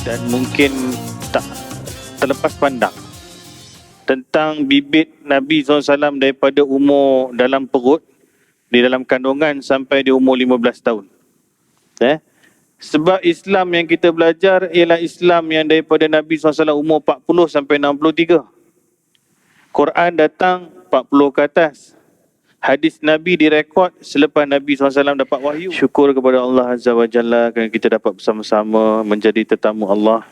dan mungkin tak terlepas pandang tentang bibit Nabi SAW daripada umur dalam perut, di dalam kandungan sampai di umur 15 tahun. Sebab Islam yang kita belajar ialah Islam yang daripada Nabi SAW umur 40 sampai 63. Quran datang 40 ke atas. Hadis Nabi direkod selepas Nabi SAW dapat wahyu. Syukur kepada Allah Azza wa Jalla kerana kita dapat bersama-sama menjadi tetamu Allah.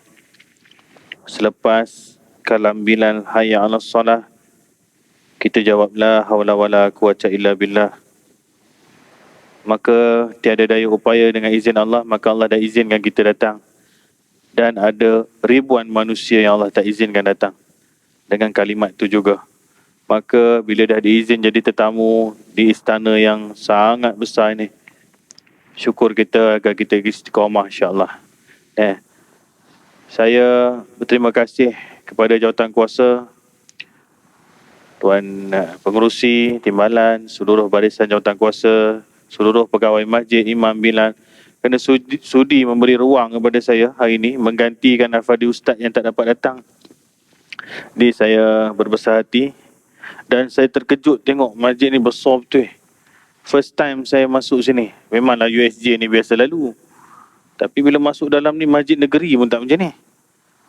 Selepas kalambilan hayya 'alas solah, kita jawab la haula wala quwata illa billah. Maka tiada daya upaya dengan izin Allah, maka Allah dah izinkan kita datang. Dan ada ribuan manusia yang Allah tak izinkan datang dengan kalimat tu juga. Maka bila dah diizin jadi tetamu di istana yang sangat besar ini, syukur kita agar kita istiqamah insya-Allah. Saya berterima kasih kepada jawatankuasa, Tuan Pengerusi, Timbalan, seluruh barisan jawatankuasa, seluruh pegawai masjid, imam bilan kerana sudi memberi ruang kepada saya hari ini menggantikan Al-Fadhil Ustaz yang tak dapat datang. Jadi saya berbesar hati dan saya terkejut tengok masjid ni besar betul. First time saya masuk sini. Memanglah USJ ni biasa lalu. Tapi bila masuk dalam ni masjid negeri pun tak macam ni.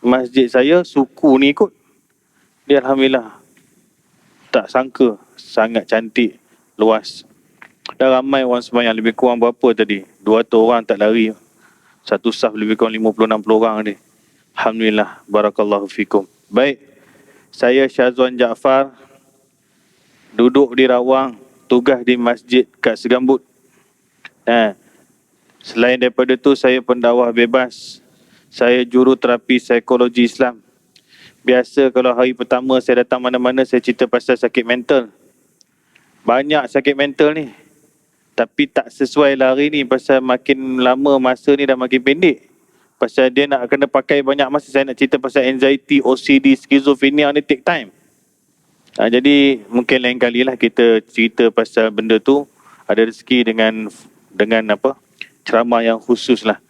Masjid saya suku ni ikut. Dia Alhamdulillah. Tak sangka sangat cantik, luas. Dah ramai orang sembahyang, lebih kurang berapa tadi? 200 orang tak lari. Satu saf lebih kurang 50-60 orang ni. Alhamdulillah, barakallahu fikum. Baik, saya Syazwan Jaafar, duduk di Rawang, tugas di masjid kat Segambut. Selain daripada tu, saya pendakwah bebas. Saya juruterapi psikologi Islam. Biasa kalau hari pertama saya datang mana-mana, saya cerita pasal sakit mental. Banyak sakit mental ni. Tapi tak sesuai lah hari ni pasal makin lama masa ni dah makin pendek. Pasal dia nak kena pakai banyak masa. Saya nak cerita pasal anxiety, OCD, skizofrenia ni take time. Jadi mungkin lain kali lah kita cerita pasal benda tu. Ada rezeki dengan apa, ceramah yang khusus lah.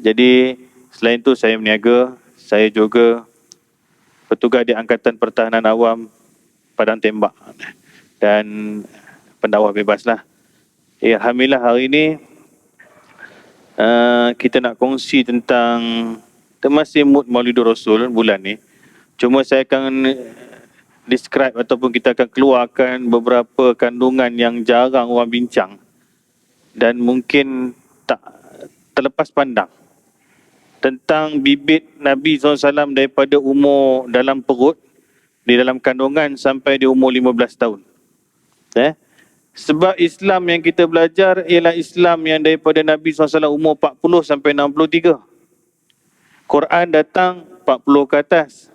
Jadi selain tu saya meniaga. Saya juga petugas di Angkatan Pertahanan Awam Padang Tembak. Dan pendakwah bebas lah. Alhamdulillah hari ini kita nak kongsi tentang masih mood Maulidur Rasul bulan ni. Cuma saya akan describe ataupun kita akan keluarkan beberapa kandungan yang jarang orang bincang dan mungkin tak terlepas pandang tentang bibit Nabi SAW daripada umur dalam perut, di dalam kandungan sampai di umur 15 tahun. Sebab Islam yang kita belajar ialah Islam yang daripada Nabi SAW umur 40 sampai 63. Quran datang 40 ke atas.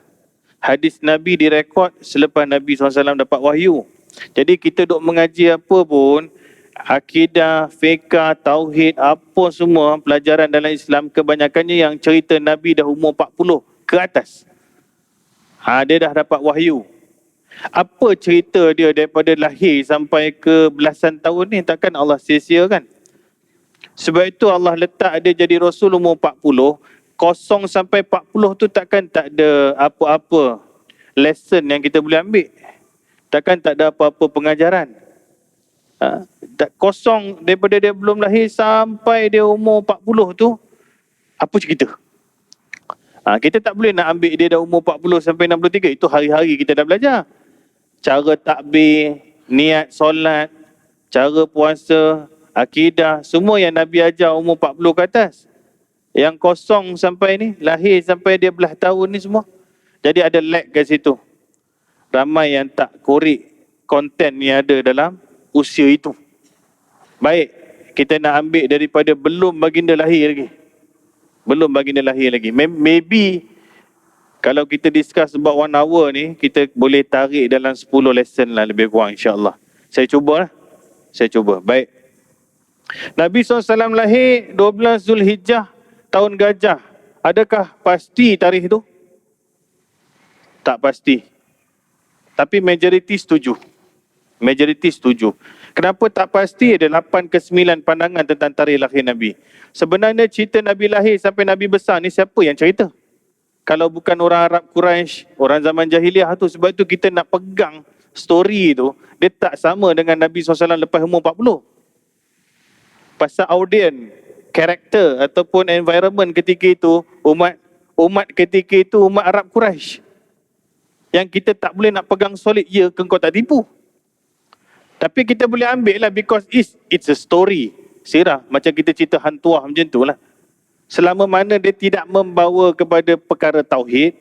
Hadis Nabi direkod selepas Nabi SAW dapat wahyu. Jadi kita duk mengaji apa pun, akidah, fiqah, tauhid, apa semua pelajaran dalam Islam, kebanyakannya yang cerita Nabi dah umur 40 ke atas. Dia dah dapat wahyu. Apa cerita dia daripada lahir sampai ke belasan tahun ni? Takkan Allah sia-sia kan? Sebab itu Allah letak dia jadi Rasul umur 40. Kosong sampai 40 tu takkan tak ada apa-apa lesson yang kita boleh ambil. Takkan tak ada apa-apa pengajaran. Kosong daripada dia belum lahir sampai dia umur 40 tu, apa cerita? Kita tak boleh nak ambil dia dah umur 40 sampai 63. Itu hari-hari kita dah belajar. Cara takbir, niat solat, cara puasa, akidah, semua yang Nabi ajar umur 40 ke atas. Yang kosong sampai ni, lahir sampai dia belah tahun ni semua. Jadi ada lag kat situ. Ramai yang tak korek konten yang ada dalam usia itu. Baik, kita nak ambil daripada belum baginda lahir lagi. Belum baginda lahir lagi. Maybe kalau kita discuss about 1 hour ni, kita boleh tarik dalam 10 lesson lah lebih kurang insyaAllah. Saya cuba lah. Saya cuba. Baik. Nabi SAW lahir 12 Zulhijjah tahun Gajah. Adakah pasti tarikh itu? Tak pasti. Tapi majoriti setuju. Majoriti setuju. Kenapa tak pasti? Ada 8 ke 9 pandangan tentang tarikh lahir Nabi. Sebenarnya cerita Nabi lahir sampai Nabi besar ni siapa yang cerita? Kalau bukan orang Arab Quraisy, orang zaman jahiliah tu. Sebab tu kita nak pegang story tu, dia tak sama dengan Nabi SAW lepas umur 40. Pasal audien, karakter ataupun environment ketika itu, umat ketika itu umat Arab Quraisy. Yang kita tak boleh nak pegang solid, ya ke kau tak tipu. Tapi kita boleh ambil lah because it's a story. Sirah, macam kita cerita hantuah macam tu lah. Selama mana dia tidak membawa kepada perkara tauhid,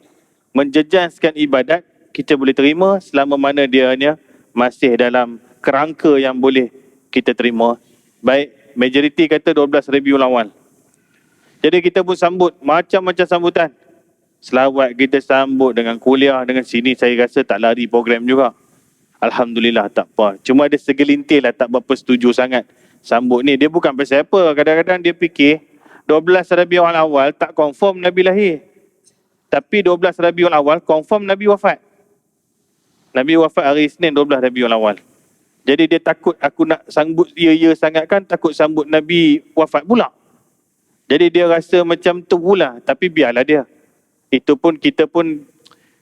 menjejaskan ibadat, kita boleh terima. Selama mana dia hanya masih dalam kerangka yang boleh kita terima. Baik, majoriti kata 12 Rabiul Awal. Jadi kita pun sambut macam-macam sambutan. Selawat kita sambut dengan kuliah, dengan sini saya rasa tak lari program juga. Alhamdulillah tak apa. Cuma ada segelintir lah tak berapa setuju sangat sambut ni. Dia bukan pasal apa. Kadang-kadang dia fikir 12 Rabiul Awal tak confirm Nabi lahir. Tapi 12 Rabiul Awal confirm Nabi wafat. Nabi wafat hari Isnin 12 Rabiul Awal. Jadi dia takut aku nak sambut ya sangat kan, takut sambut Nabi wafat pula. Jadi dia rasa macam tu pula. Tapi biarlah dia. Itu pun kita pun,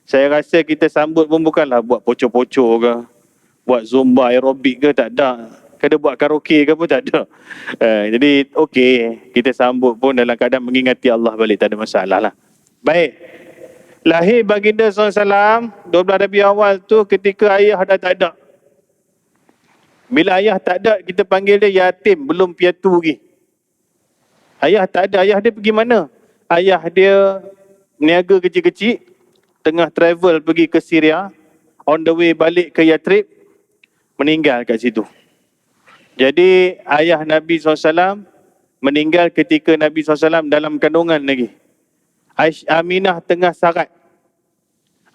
saya rasa kita sambut pun bukanlah buat pocor-pocor ke, buat zumba aerobik ke, tak ada. Kada buat karaoke ke pun tak ada. Jadi okey, kita sambut pun dalam keadaan mengingati Allah balik, tak ada masalah lah. Baik. Lahir baginda SAW 12 Rabiul Awal tu ketika ayah dah tak ada. Bila ayah tak ada, kita panggil dia yatim, belum piatu lagi. Ayah tak ada, ayah dia pergi mana? Ayah dia niaga kecil-kecil, tengah travel pergi ke Syria, on the way balik ke Yathrib, meninggal kat situ. Jadi ayah Nabi SAW meninggal ketika Nabi SAW dalam kandungan lagi. Aminah tengah sarat.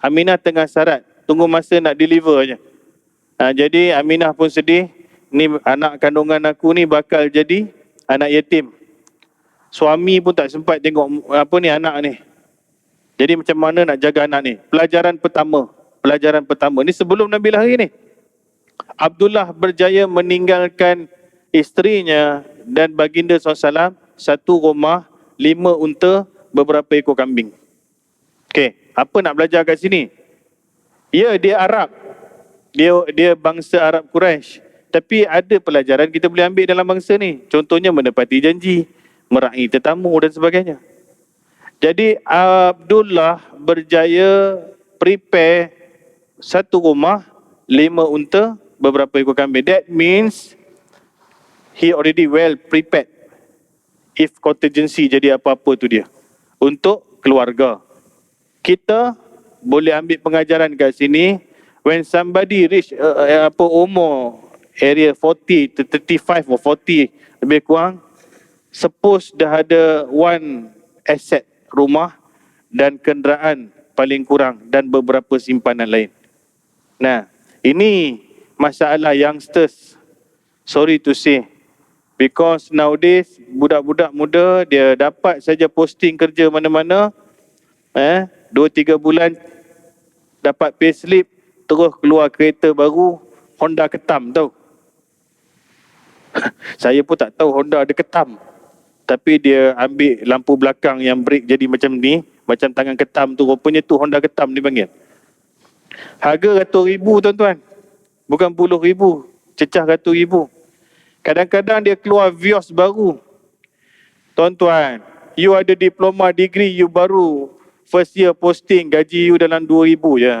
Aminah tengah sarat, tunggu masa nak deliver je. Jadi Aminah pun sedih, ni anak kandungan aku ni bakal jadi anak yatim. Suami pun tak sempat tengok anak ni. Jadi macam mana nak jaga anak ni? Pelajaran pertama. Ni sebelum Nabi lahir ni. Abdullah berjaya meninggalkan isterinya dan baginda SAW 1 rumah, 5 unta, beberapa ekor kambing. Okey, apa nak belajar kat sini? Ya, dia Arab. Dia bangsa Arab Quraisy. Tapi ada pelajaran kita boleh ambil dalam bangsa ni. Contohnya menepati janji, meraih tetamu dan sebagainya. Jadi Abdullah berjaya prepare 1 rumah, 5 unta, beberapa ekor kambing. That means he already well prepared if contingency jadi apa-apa tu dia. Untuk keluarga. Kita boleh ambil pengajaran kat sini. When somebody reach umur area 40 to 35 or 40 lebih kurang, suppose dah ada one asset, rumah dan kenderaan paling kurang dan beberapa simpanan lain. Nah, ini masalah youngsters. Sorry to say. Because nowadays, budak-budak muda, dia dapat saja posting kerja mana-mana, 2-3 bulan dapat payslip, terus keluar kereta baru, Honda ketam tau. Saya pun tak tahu Honda ada ketam. Tapi dia ambil lampu belakang yang brake jadi macam ni, macam tangan ketam tu, rupanya tu Honda ketam dipanggil. Harga ratus ribu tuan-tuan. Bukan puluh ribu, cecah ratus ribu. Kadang-kadang dia keluar Vios baru. Tuan-tuan, you ada diploma, degree, you baru first year posting, gaji you dalam 2,000 je.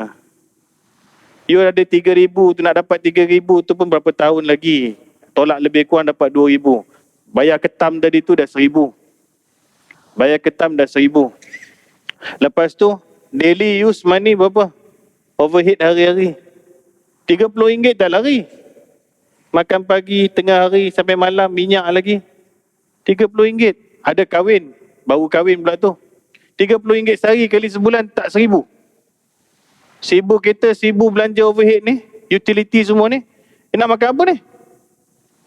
You ada 3,000, tu nak dapat 3,000 tu pun berapa tahun lagi. Tolak lebih kurang dapat 2,000. Bayar ketam tadi tu dah 1,000. Bayar ketam dah 1,000. Lepas tu, daily use money berapa? Overhead hari-hari. RM30 tak lari. Makan pagi, tengah hari sampai malam, minyak lagi. RM30. Ada kahwin, baru kahwin pula tu. RM30 sehari kali sebulan, tak 1,000. 1,000 kereta, 1,000 belanja overhead ni, utility semua ni. Nak makan apa ni?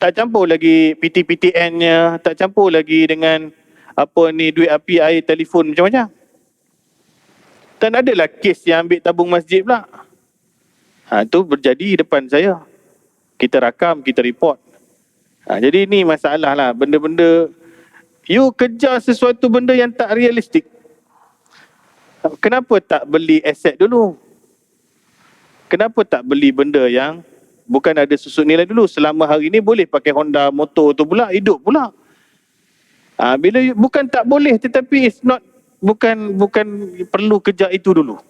Tak campur lagi PTPTN-nya, tak campur lagi dengan duit api, air, telefon, macam-macam. Tak adalah kes yang ambil tabung masjid pula. Tu berjadi depan saya. Kita rakam, kita report. Jadi ini masalah lah. Benda-benda, you kejar sesuatu benda yang tak realistik. Kenapa tak beli aset dulu? Kenapa tak beli benda yang bukan ada susut nilai dulu? Selama hari ni boleh pakai Honda motor tu pula, hidup pula. Bila bukan tak boleh, tetapi it's not, bukan perlu kejar itu dulu.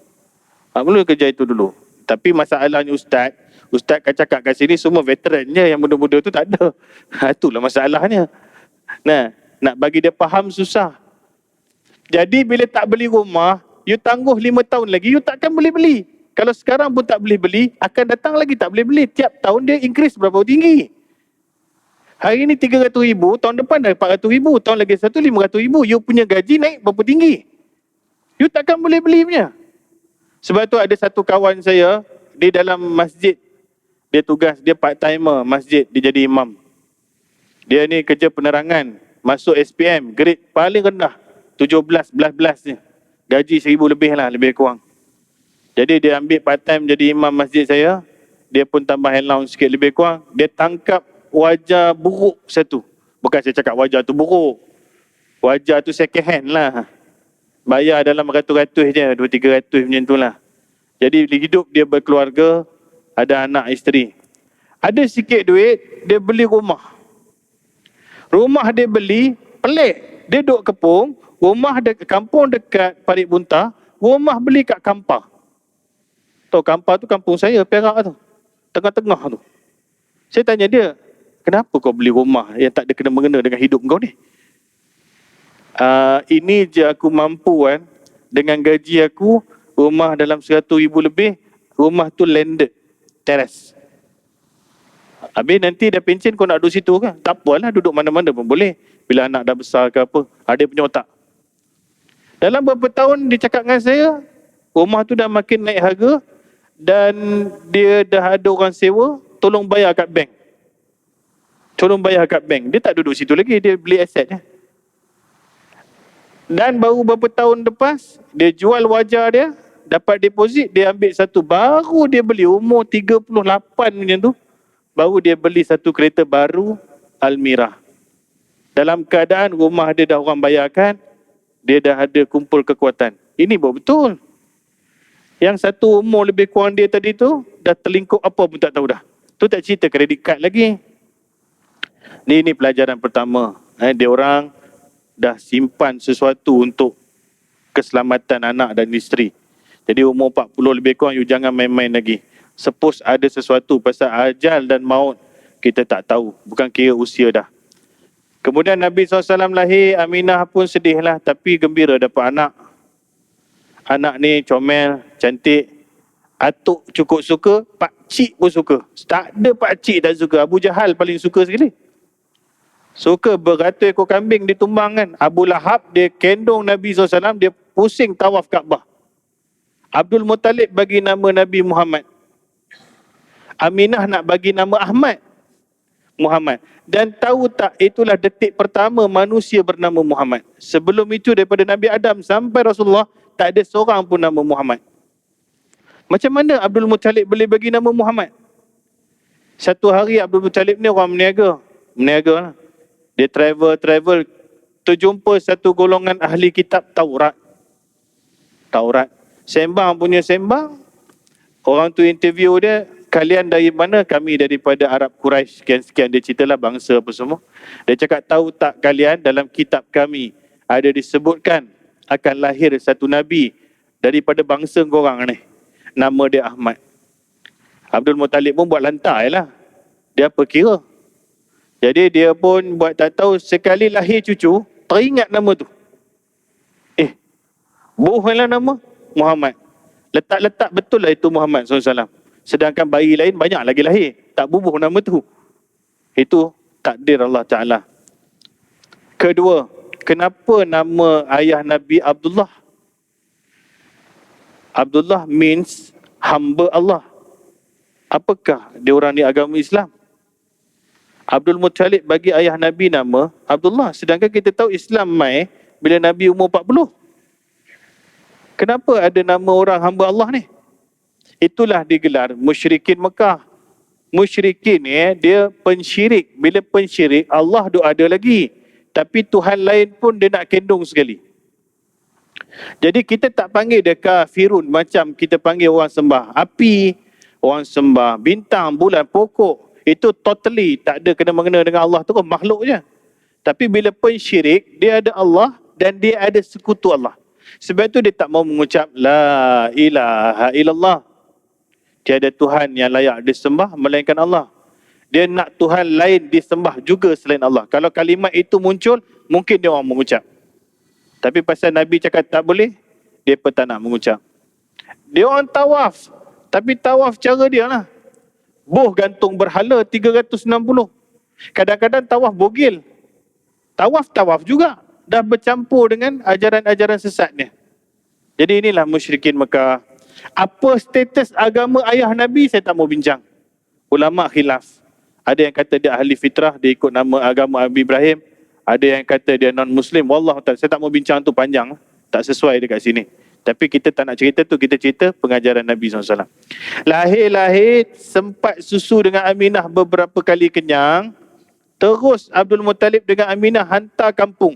Perlu kejar itu dulu. Tapi masalahnya Ustaz kan cakap kat sini semua veteran je, yang muda-muda tu tak ada. Itulah masalahnya. Nah, nak bagi dia faham susah. Jadi bila tak beli rumah, you tangguh 5 tahun lagi, you takkan boleh beli. Kalau sekarang pun tak boleh beli, akan datang lagi tak boleh beli. Tiap tahun dia increase berapa tinggi. Hari ni 300,000, tahun depan dah 400,000, tahun lagi satu 500,000. You punya gaji naik berapa tinggi. You takkan boleh beli punya. Sebab tu ada satu kawan saya, di dalam masjid, dia tugas, dia part-timer masjid, dia jadi imam. Dia ni kerja penerangan, masuk SPM, grade paling rendah, 17, 11 ni. Gaji 1,000 lebih lah, lebih kurang. Jadi dia ambil part-time jadi imam masjid saya, dia pun tambah allowance sikit lebih kurang. Dia tangkap wajah buruk satu. Bukan saya cakap wajah tu buruk, wajah tu second hand lah. Bayar dalam ratus-ratus je, 200-300 macam tu lah. Jadi hidup dia berkeluarga, ada anak isteri. Ada sikit duit, dia beli rumah. Rumah dia beli, pelik. Dia duduk Kepung, rumah kampung dekat Parit Buntah, rumah beli kat Kampar. Tahu Kampar tu kampung saya, Perak tu. Tengah-tengah tu. Saya tanya dia, kenapa kau beli rumah yang tak ada kena-mengena dengan hidup kau ni? Ini je aku mampu kan. Dengan gaji aku, rumah dalam 100,000 lebih, rumah tu landed, teras. Habis nanti dah pencen kau nak duduk situ kan? Tak apalah, duduk mana-mana pun boleh. Bila anak dah besar ke apa, ada punya otak. Dalam beberapa tahun dia cakap dengan saya, rumah tu dah makin naik harga dan dia dah ada orang sewa, tolong bayar kat bank. Tolong bayar kat bank. Dia tak duduk situ lagi, dia beli aset je. Dan baru beberapa tahun lepas, dia jual wajah dia, dapat deposit, dia ambil satu, baru dia beli umur 38 macam tu, baru dia beli satu kereta baru, Almira. Dalam keadaan rumah dia dah orang bayarkan, dia dah ada kumpul kekuatan. Ini betul. Yang satu umur lebih kurang dia tadi tu, dah terlingkup apa pun tak tahu dah. Tu tak cerita kredit kad lagi. Ini pelajaran pertama. Dia orang dah simpan sesuatu untuk keselamatan anak dan isteri. Jadi umur 40 lebih kurang, you jangan main-main lagi. Suppose ada sesuatu pasal ajal dan maut, kita tak tahu. Bukan kira usia dah. Kemudian Nabi SAW lahir, Aminah pun sedih lah, tapi gembira dapat anak. Anak ni comel, cantik. Atuk cukup suka, pakcik pun suka. Tak ada pakcik tak suka. Abu Jahal paling suka sekali. Suka beratus ekor kambing ditumbang kan. Abu Lahab dia kendong Nabi SAW, dia pusing tawaf Kaabah. Abdul Muttalib bagi nama Nabi Muhammad. Aminah nak bagi nama Ahmad Muhammad. Dan tahu tak, itulah detik pertama manusia bernama Muhammad. Sebelum itu daripada Nabi Adam sampai Rasulullah, tak ada seorang pun nama Muhammad. Macam mana Abdul Muttalib boleh bagi nama Muhammad? Satu hari Abdul Muttalib ni orang meniaga lah. Dia travel, terjumpa satu golongan ahli kitab Taurat. Sembang punya sembang. Orang tu interview dia, kalian dari mana? Kami daripada Arab Quraisy, sekian-sekian. Dia ceritalah bangsa apa semua. Dia cakap, tahu tak kalian dalam kitab kami ada disebutkan akan lahir satu Nabi daripada bangsa korang ni. Nama dia Ahmad. Abdul Muttalib pun buat lantai lah. Dia apa kira? Jadi dia pun buat tak tahu, sekali lahir cucu, teringat nama tu. Bohonglah nama Muhammad. Letak-letak betul lah itu Muhammad SAW. Sedangkan bayi lain banyak lagi lahir, tak bubuh nama tu. Itu takdir Allah Ta'ala. Kedua, kenapa nama ayah Nabi Abdullah? Abdullah means hamba Allah. Apakah dia orang ni agama Islam? Abdul Muttalib bagi ayah Nabi nama Abdullah. Sedangkan kita tahu Islam mai bila Nabi umur 40. Kenapa ada nama orang hamba Allah ni? Itulah digelar musyrikin Mekah. Musyrikin ni dia pensyirik. Bila pensyirik, Allah tu ada lagi. Tapi Tuhan lain pun dia nak kendung sekali. Jadi kita tak panggil dia kafirun macam kita panggil orang sembah api, orang sembah bintang, bulan, pokok. Itu totally tak ada kena-mengena dengan Allah tu, makhluk je. Tapi bila pensyirik, dia ada Allah dan dia ada sekutu Allah. Sebab tu dia tak mau mengucap La ilaha illallah. Tiada Tuhan yang layak disembah melainkan Allah. Dia nak Tuhan lain disembah juga selain Allah. Kalau kalimat itu muncul, mungkin dia orang mengucap. Tapi pasal Nabi cakap tak boleh, dia pun tak nak mengucap. Dia orang tawaf. Tapi tawaf cara dia lah. Boh gantung berhala 360. Kadang-kadang tawaf bogil. Tawaf juga. Dah bercampur dengan ajaran-ajaran sesatnya. Jadi inilah musyrikin Mekah. Apa status agama ayah Nabi, saya tak mau bincang. Ulama khilaf. Ada yang kata dia ahli fitrah, dia ikut nama agama Abi Ibrahim. Ada yang kata dia non-Muslim. Wallah, saya tak mau bincang tu panjang. Tak sesuai dekat sini. Tapi kita tak nak cerita tu, kita cerita pengajaran Nabi SAW. Lahir-lahir, sempat susu dengan Aminah beberapa kali kenyang. Terus Abdul Muttalib dengan Aminah hantar kampung.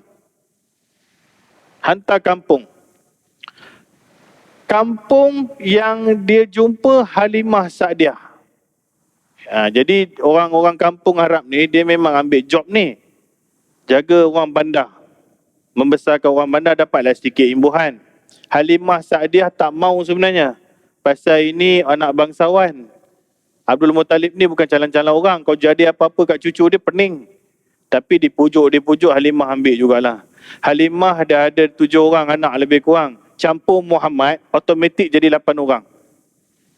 Hantar kampung. Kampung yang dia jumpa Halimah Sa'diah. Jadi orang-orang kampung Arab ni, dia memang ambil job ni. Jaga orang bandar. Membesarkan orang bandar, dapatlah sedikit imbuhan. Halimah Sa'diah tak mau sebenarnya. Pasal ini anak bangsawan. Abdul Muttalib ni bukan calon-calon orang. Kau jadi apa-apa kat cucu dia, pening. Tapi dipujuk Halimah ambil jugalah. Halimah dah ada 7 orang anak lebih kurang. Campur Muhammad, automatik jadi 8 orang.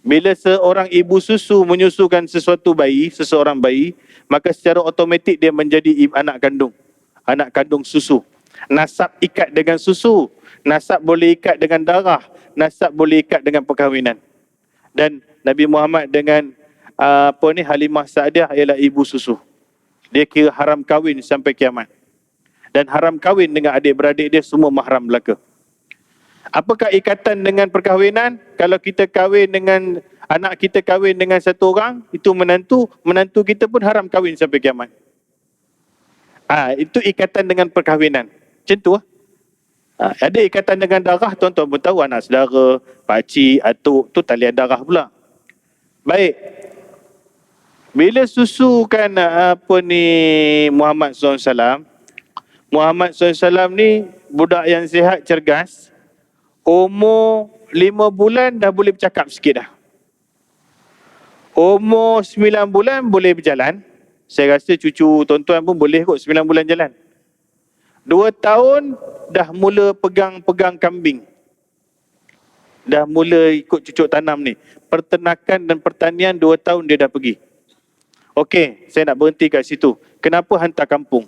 Bila seorang ibu susu menyusukan seseorang bayi, maka secara automatik dia menjadi anak kandung. Anak kandung susu. Nasab ikat dengan susu. Nasab boleh ikat dengan darah. Nasab boleh ikat dengan perkahwinan. Dan Nabi Muhammad dengan Halimah Sa'diah ialah ibu susu. Dia kira haram kahwin sampai kiamat. Dan haram kahwin dengan adik-beradik dia semua mahram belaka. Apakah ikatan dengan perkahwinan? Kalau kita kahwin dengan anak kita kahwin dengan satu orang, itu menantu kita pun haram kahwin sampai kiamat. Itu ikatan dengan perkahwinan. Macam tu lah. Ada ikatan dengan darah, tuan-tuan pun tahu, anak saudara, pakcik, atuk, tu talian darah pula. Baik. Bila susukan Muhammad SAW, Muhammad SAW ni budak yang sihat, cergas. Umur 5 bulan dah boleh bercakap sikit dah. Umur 9 bulan boleh berjalan. Saya rasa cucu tuan-tuan pun boleh kot 9 bulan jalan. 2 tahun dah mula pegang kambing. Dah mula ikut cucuk tanam ni. Perternakan dan pertanian 2 tahun dia dah pergi. Okey, saya nak berhenti kat situ. Kenapa hantar kampung?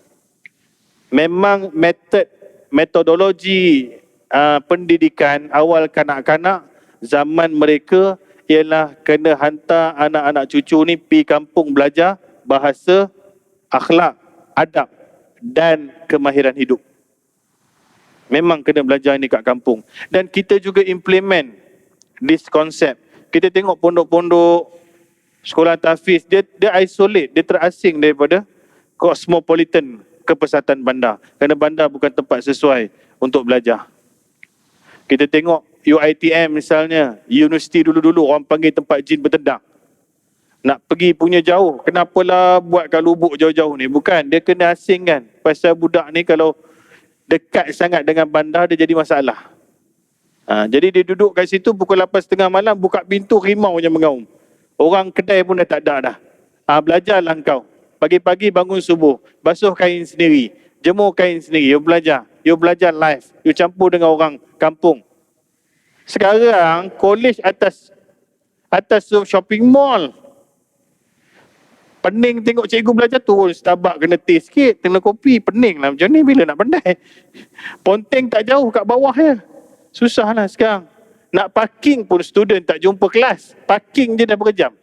Memang metodologi pendidikan awal kanak-kanak zaman mereka ialah kena hantar anak-anak cucu ni pergi kampung belajar bahasa, akhlak, adab dan kemahiran hidup. Memang kena belajar ni kat kampung. Dan kita juga implement this concept. Kita tengok pondok-pondok sekolah tahfiz, dia isolate, dia terasing daripada cosmopolitan kepesatan bandar. Kerana bandar bukan tempat sesuai untuk belajar. Kita tengok UiTM misalnya, universiti dulu-dulu orang panggil tempat jin bertendang. Nak pergi punya jauh, kenapalah buat kat Lubuk jauh-jauh ni? Bukan, dia kena asingkan. Pasal budak ni kalau dekat sangat dengan bandar, dia jadi masalah. Jadi dia duduk kat situ pukul 8.30 malam, buka pintu, rimau je mengaum. Orang kedai pun dah tak ada dah. Belajarlah kau. Pagi-pagi bangun subuh, basuh kain sendiri, jemur kain sendiri, you belajar live, you campur dengan orang kampung. Sekarang college atas shopping mall. Pening tengok cikgu belajar, turun Starbucks kena teh sikit, kena kopi, pening lah macam ni bila nak pandai. Ponteng tak jauh kat bawah je. Susah lah sekarang. Nak parking pun student tak jumpa kelas. Parking je dah berjam.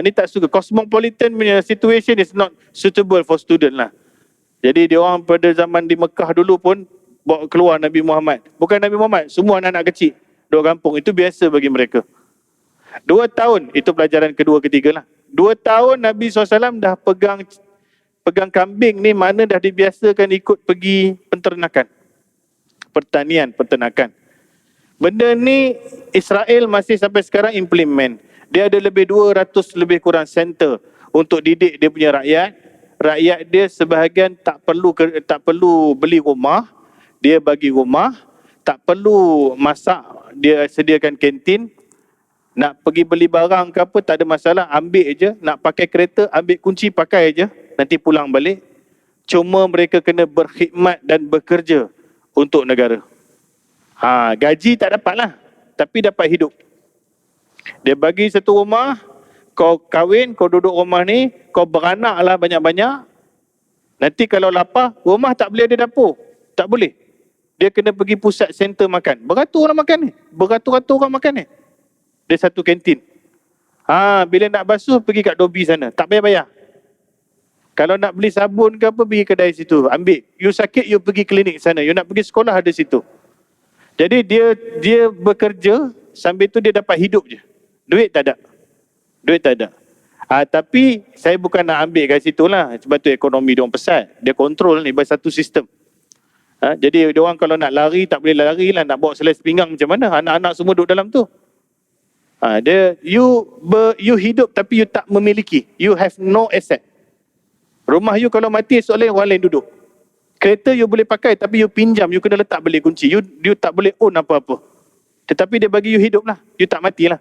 Ni tak suka. Cosmopolitan punya situation is not suitable for student lah. Jadi dia orang pada zaman di Mekah dulu pun bawa keluar Nabi Muhammad. Bukan Nabi Muhammad, semua anak-anak kecil. Dua kampung, itu biasa bagi mereka. 2 tahun, itu pelajaran kedua ketiga lah. 2 tahun Nabi SAW dah pegang kambing ni, mana dah dibiasakan ikut pergi peternakan. Peternakan. Benda ni Israel masih sampai sekarang implement. Dia ada lebih 200 lebih kurang center untuk didik dia punya rakyat. Rakyat dia sebahagian tak perlu beli rumah, dia bagi rumah, tak perlu masak, dia sediakan kantin. Nak pergi beli barang ke apa tak ada masalah, ambil je. Nak pakai kereta, ambil kunci pakai je, nanti pulang balik. Cuma mereka kena berkhidmat dan bekerja untuk negara. Gaji tak dapat lah, tapi dapat hidup. Dia bagi satu rumah, kau kahwin, kau duduk rumah ni, kau beranak lah banyak-banyak. Nanti kalau lapar, rumah tak boleh ada dapur. Tak boleh. Dia kena pergi pusat center makan. Beratus orang makan ni. Beratus-ratus orang makan ni. Dia satu kantin. Bila nak basuh, pergi kat dobi sana. Tak payah bayar. Kalau nak beli sabun ke apa, pergi kedai situ. Ambil. You sakit, you pergi klinik sana. You nak pergi sekolah, ada situ. Jadi dia bekerja, sambil tu dia dapat hidup je. Duit tak ada. Tapi saya bukan nak ambil kat situ lah. Sebab tu ekonomi dia orang pesat. Dia kontrol ni by satu sistem. Jadi dia orang kalau nak lari, tak boleh lari lah. Nak bawa selai sepinggang macam mana? Anak-anak semua duduk dalam tu. You hidup tapi you tak memiliki. You have no asset. Rumah you kalau mati, esok lain orang lain duduk. Kereta you boleh pakai tapi you pinjam, you kena letak balik kunci. You tak boleh own apa-apa. Tetapi dia bagi you hidup lah. You tak matilah.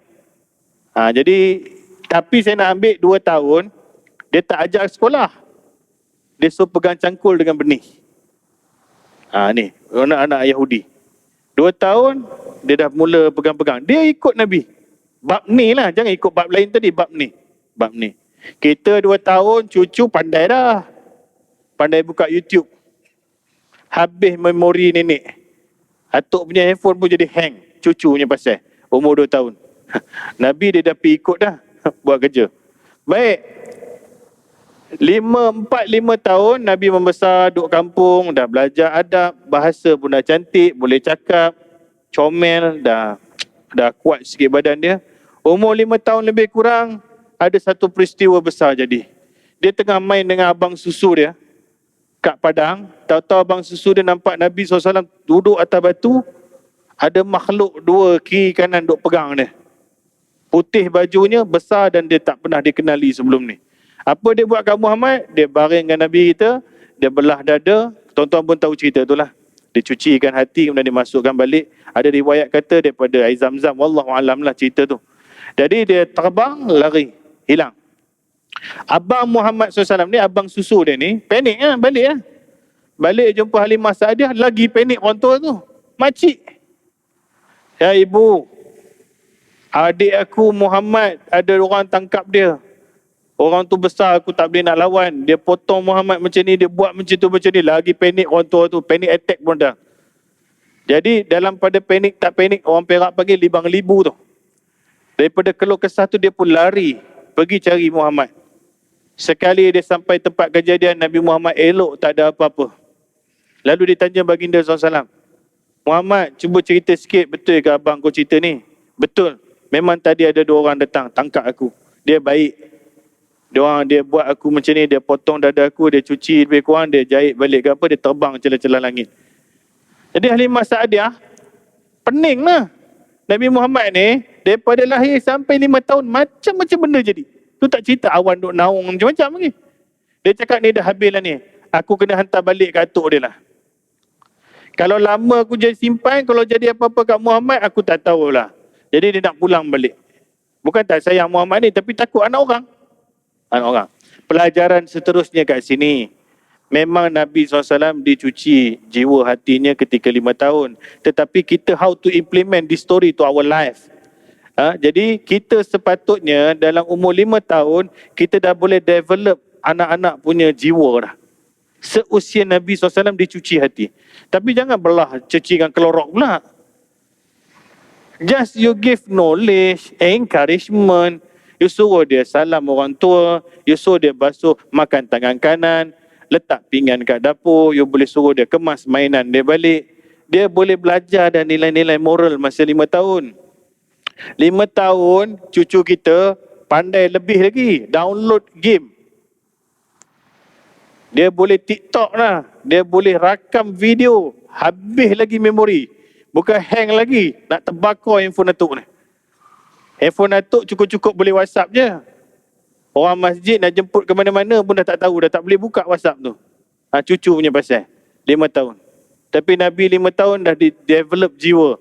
Jadi, tapi saya nak ambil 2 tahun, dia tak ajar sekolah. Dia suruh pegang cangkul dengan benih. Ni, anak-anak Yahudi. 2 tahun, dia dah mula pegang-pegang. Dia ikut Nabi. Bab ni lah, jangan ikut bab lain tadi, bab ni. Kita 2 tahun, cucu pandai dah. Pandai buka YouTube. Habis memori nenek. Atuk punya handphone pun jadi hang. Cucu punya pasal. Umur 2 tahun. Nabi dia dah pergi ikut dah. Buat kerja. Baik. 4-5 tahun Nabi membesar, duduk kampung, dah belajar adab, bahasa pun dah cantik, boleh cakap, comel, dah kuat sikit badan dia. Umur 5 tahun lebih kurang, ada satu peristiwa besar jadi. Dia tengah main dengan abang susu dia kat padang. Tahu-tahu abang susu dia nampak Nabi SAW duduk atas batu. Ada makhluk 2 kiri kanan duk pegang dia. Putih bajunya, besar dan dia tak pernah dikenali sebelum ni. Apa dia buat kat Muhammad? Dia baring dengan Nabi kita, dia belah dada. Tuan-tuan pun tahu cerita tu lah. Dia cucikan hati, kemudian dia masukkan balik. Ada riwayat kata daripada air Zam-Zam. Wallahualam lah cerita tu. Jadi dia terbang, lari, hilang. Abang Muhammad SAW ni, abang susu dia ni, panik lah, balik lah. Balik jumpa Halimah Sa'adiah, lagi panik orang tua tu. Makcik. Ya ibu, adik aku Muhammad, ada orang tangkap dia. Orang tu besar, aku tak boleh nak lawan. Dia potong Muhammad macam ni, dia buat macam ni. Lagi panik orang tua tu, panik attack pun dah. Jadi dalam pada panik tak panik, orang Perak panggil libang libu tu. Daripada keluh kesah tu, dia pun lari, pergi cari Muhammad. Sekali dia sampai tempat kejadian, Nabi Muhammad elok, tak ada apa-apa. Lalu dia tanya baginda SAW, Muhammad, cuba cerita sikit, betul ke abang kau cerita ni? Betul. Memang tadi ada 2 orang datang, tangkap aku. Dia baik. Dia buat aku macam ni, dia potong dada aku, dia cuci lebih kurang, dia jahit balik ke apa, dia terbang celah-celah langit. Jadi Halimah Sa'adiah, pening lah. Nabi Muhammad ni, daripada lahir sampai 5 tahun, macam-macam benda jadi. Tu tak cerita awan duk naung macam-macam lagi. Dia cakap ni dah habis lah ni. Aku kena hantar balik ke atuk dia lah. Kalau lama aku jadi simpan, kalau jadi apa-apa kat Muhammad, aku tak tahulah. Jadi dia nak pulang balik. Bukan tak sayang Muhammad ni, tapi takut anak orang. Pelajaran seterusnya kat sini. Memang Nabi SAW dicuci jiwa hatinya ketika 5 tahun. Tetapi kita how to implement this story to our life. Jadi kita sepatutnya dalam umur 5 tahun, kita dah boleh develop anak-anak punya jiwa dah. Seusia Nabi SAW dicuci hati. Tapi jangan belah cucikan kelorok pula. Just you give knowledge, encouragement. You suruh dia salam orang tua. You suruh dia basuh, makan tangan kanan. Letak pinggan kat dapur. You boleh suruh dia kemas mainan dia balik. Dia boleh belajar dan nilai-nilai moral masa 5 tahun. 5 tahun cucu kita Pandai lebih lagi, download game. Dia boleh TikTok lah, dia boleh rakam video, habis lagi memori. Bukan hang lagi, nak terbakar handphone atuk ni. Handphone atuk cukup-cukup boleh WhatsApp je. Orang masjid nak jemput ke mana-mana pun dah tak tahu, dah tak boleh buka WhatsApp tu. Cucu punya pasal, 5 tahun. Tapi Nabi 5 tahun dah develop jiwa,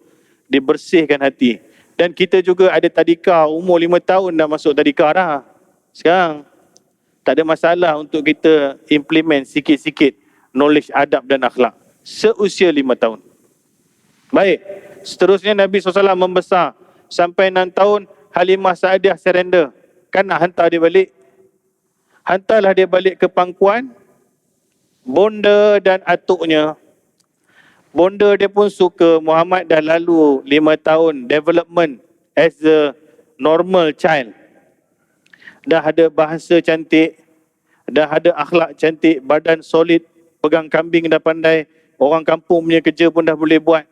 dibersihkan hati. Dan kita juga ada tadika, umur 5 tahun dah masuk tadika dah. Sekarang, tak ada masalah untuk kita implement sikit-sikit knowledge adab dan akhlak. Seusia 5 tahun. Baik, seterusnya Nabi SAW membesar. Sampai 6 tahun, Halimah Saadiah surrender. Kan nak hantar dia balik. Hantarlah dia balik ke pangkuan. Bonda dan atuknya. Bonda dia pun suka, Muhammad dah lalu 5 tahun development as a normal child. Dah ada bahasa cantik, dah ada akhlak cantik, badan solid, pegang kambing dah pandai, orang kampung punya kerja pun dah boleh buat.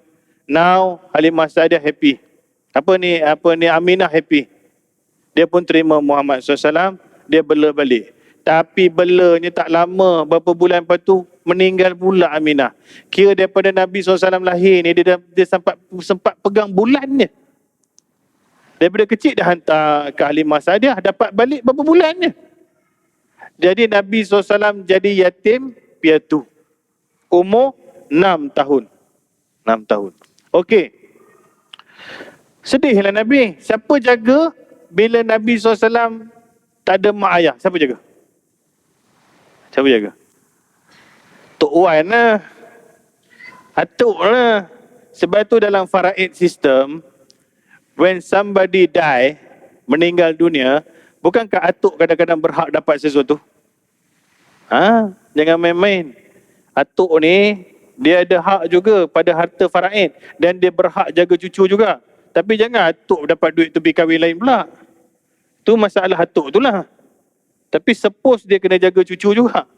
Now Halimah Saadiah happy. Apa ni Aminah happy. Dia pun terima Muhammad SAW, dia bela balik. Tapi belanya tak lama, berapa bulan lepas tu meninggal pula Aminah. Kira daripada Nabi SAW lahir ni, dia sempat pegang bulannya. Daripada kecil dah hantar ke Halimah Saadiah, dapat balik berapa bulannya. Jadi Nabi SAW jadi yatim piatu. Umur 6 tahun. 6 tahun. Okey. Sedihlah Nabi. Siapa jaga bila Nabi SAW tak ada mak ayah? Siapa jaga? Siapa jaga? Tok Wan lah. Atuk lah. Sebab tu dalam faraid system, when somebody die, meninggal dunia, bukankah atuk kadang-kadang berhak dapat sesuatu? Jangan main-main. Atuk ni, dia ada hak juga pada harta faraid. Dan dia berhak jaga cucu juga. Tapi jangan atuk dapat duit tu pergi kahwin lain pula. Tu masalah atuk tu lah. Tapi suppose dia kena jaga cucu juga.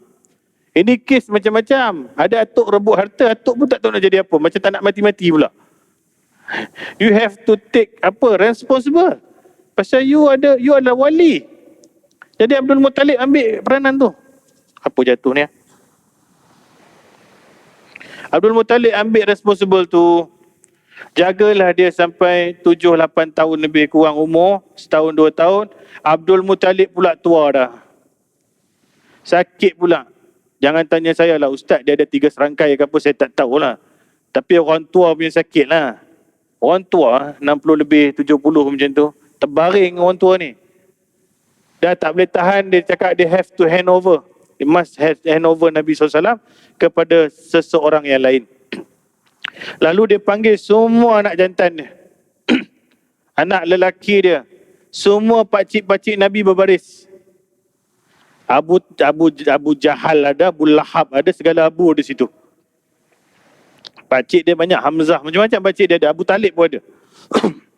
Ini kes macam-macam. Ada atuk rebut harta, atuk pun tak tahu nak jadi apa. Macam tak nak mati-mati pula. You have to take responsible. Pasal you adalah wali. Jadi Abdul Muttalib ambil peranan tu. Apa jatuh ni? Abdul Muttalib ambil responsible tu. Jagalah dia sampai 7-8 tahun lebih kurang umur. Setahun 2 tahun. Abdul Muttalib pula tua dah. Sakit pula. Jangan tanya saya lah, ustaz dia ada 3 serangkai ke apa, saya tak tahulah. Tapi orang tua punya sakit lah. Orang tua 60 lebih 70 macam tu, terbaring orang tua ni. Dah tak boleh tahan, dia cakap dia have to hand over. He must hand over Nabi SAW kepada seseorang yang lain. Lalu dia panggil semua anak jantan dia. Anak lelaki dia. Semua pakcik-pakcik Nabi berbaris. Abu Jahal ada, Abu Lahab ada, segala Abu di situ. Pakcik dia banyak, Hamzah, macam-macam pakcik dia ada. Abu Talib pun ada.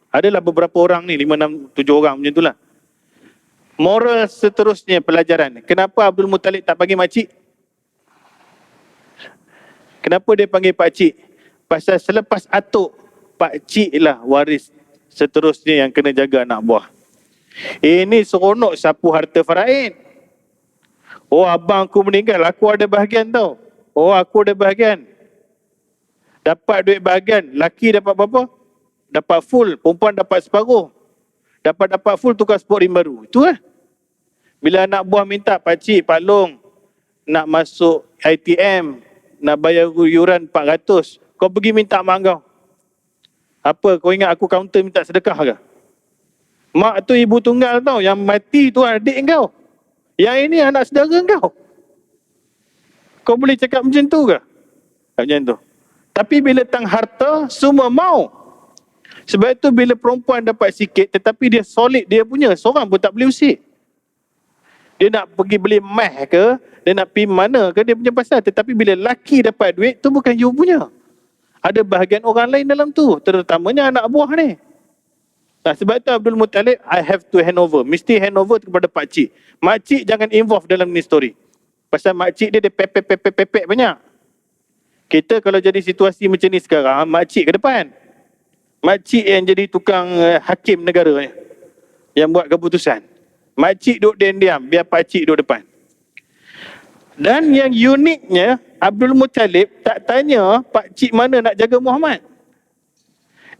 Adalah beberapa orang ni, 5, 6, 7 orang macam itulah. Moral seterusnya pelajaran. Kenapa Abdul Muttalib tak panggil makcik? Kenapa dia panggil pakcik? Pasal selepas atuk, pakcik lah waris seterusnya yang kena jaga anak buah. Ini seronok sapu harta faraid. Oh, abang aku meninggal, aku ada bahagian tau. Oh, aku ada bahagian. Dapat duit bahagian, laki dapat berapa? Dapat full, perempuan dapat separuh. Dapat full, tukar sport rim baru. Itu lah. Bila anak buah minta, pakcik, Pak Long, nak masuk ITM, nak bayar yuran 400. Kau pergi minta mak kau. Apa, kau ingat aku counter minta sedekah ke? Mak tu ibu tunggal tau, yang mati tu adik kau. Yang ini anak saudara kau. Kau boleh cakap macam tu ke? Tak macam tu. Tapi bila tang harta, semua mau. Sebab itu bila perempuan dapat sikit, tetapi dia solid dia punya, seorang pun tak boleh usik. Dia nak pergi beli meh ke, dia nak pergi mana ke, dia punya pasal. Tetapi bila laki dapat duit, tu bukan you punya. Ada bahagian orang lain dalam tu, terutamanya anak buah ni. Sebab itu Abdul Muttalib, I have to hand over. Mesti hand over kepada pakcik. Makcik jangan involve dalam ni story. Pasal makcik dia pepek banyak. Kita kalau jadi situasi macam ni sekarang, makcik ke depan. Makcik yang jadi tukang hakim negara ni, yang buat keputusan. Makcik duduk diam-diam, biar pakcik duduk depan. Dan yang uniknya, Abdul Muttalib tak tanya pakcik mana nak jaga Muhammad.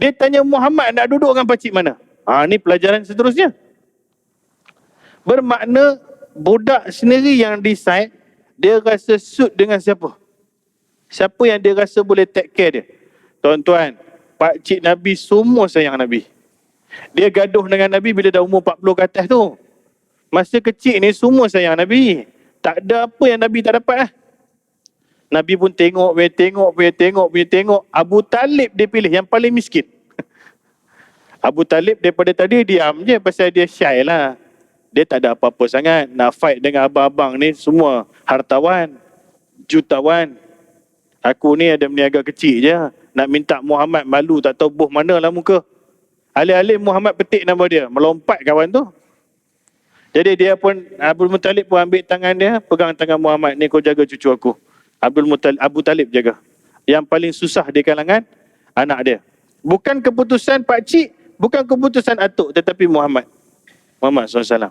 Dia tanya Muhammad nak duduk dengan pakcik mana. Ni pelajaran seterusnya. Bermakna budak sendiri yang decide dia rasa suit dengan siapa. Siapa yang dia rasa boleh take care dia. Tuan-tuan, pakcik Nabi semua sayang Nabi. Dia gaduh dengan Nabi bila dah umur 40 ke atas tu. Masa kecil ni semua sayang Nabi. Tak ada apa yang Nabi tak dapat lah. Nabi pun tengok. Abu Talib dia pilih yang paling miskin. Abu Talib daripada tadi diam je pasal dia shy lah. Dia tak ada apa-apa sangat. Nak fight dengan abang-abang ni semua hartawan, jutawan. Aku ni ada meniaga kecil je. Nak minta Muhammad malu tak tahu buh mana lah muka. Alih-alih Muhammad petik nama dia. Melompat kawan tu. Jadi dia pun, Abdul Muttalib pun ambil tangan dia, pegang tangan Muhammad. Ni kau jaga cucu aku. Abu Talib jaga. Yang paling susah di kalangan anak dia. Bukan keputusan pakcik, bukan keputusan atuk, tetapi Muhammad SAW.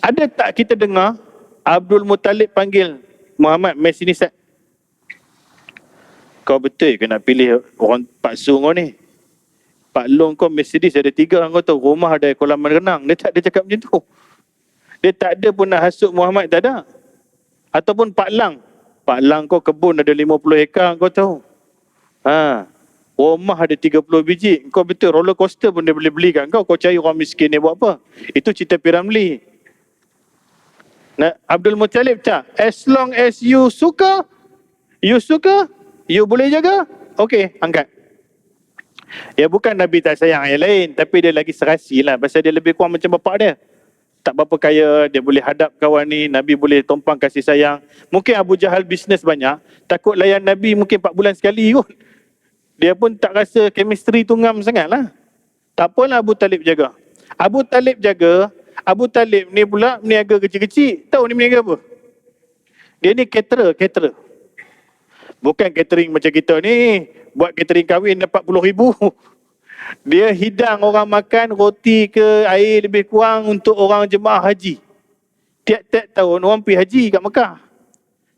Ada tak kita dengar Abdul Muttalib panggil Muhammad, mai sini Sat. Kau betul ke nak pilih orang Pak Su kau ni? Pak Long kau Mercedes ada 3 kau tahu. Rumah ada kolam renang. Dia tak ada cakap macam tu. Dia tak ada pun nak hasut Muhammad, tak ada. Ataupun Pak Lang. Pak Lang kau kebun ada 50 hektar kau tahu. Rumah ada 30 biji. Kau betul roller coaster pun dia boleh beli kat kau. Kau cari orang miskin ni buat apa? Itu cerita Piramli. Nah, Abdul Muttalib cakap, as long as you suka, you boleh jaga, okey, angkat. Ya bukan Nabi tak sayang yang lain, tapi dia lagi serasi lah. Pasal dia lebih kurang macam bapak dia. Tak berapa kaya, dia boleh hadap kawan ni, Nabi boleh tumpang kasih sayang. Mungkin Abu Jahal bisnes banyak, takut layan Nabi mungkin 4 bulan sekali kot. Dia pun tak rasa chemistry tu ngam sangat lah. Tak apalah Abu Talib jaga. Abu Talib ni pula meniaga kecil-kecil. Tahu ni meniaga apa? Dia ni caterer. Bukan catering macam kita ni, buat catering kahwin dapat 10,000. Dia hidang orang makan roti ke air lebih kurang untuk orang jemaah haji. Tiap-tiap tahun orang pergi haji kat Mekah.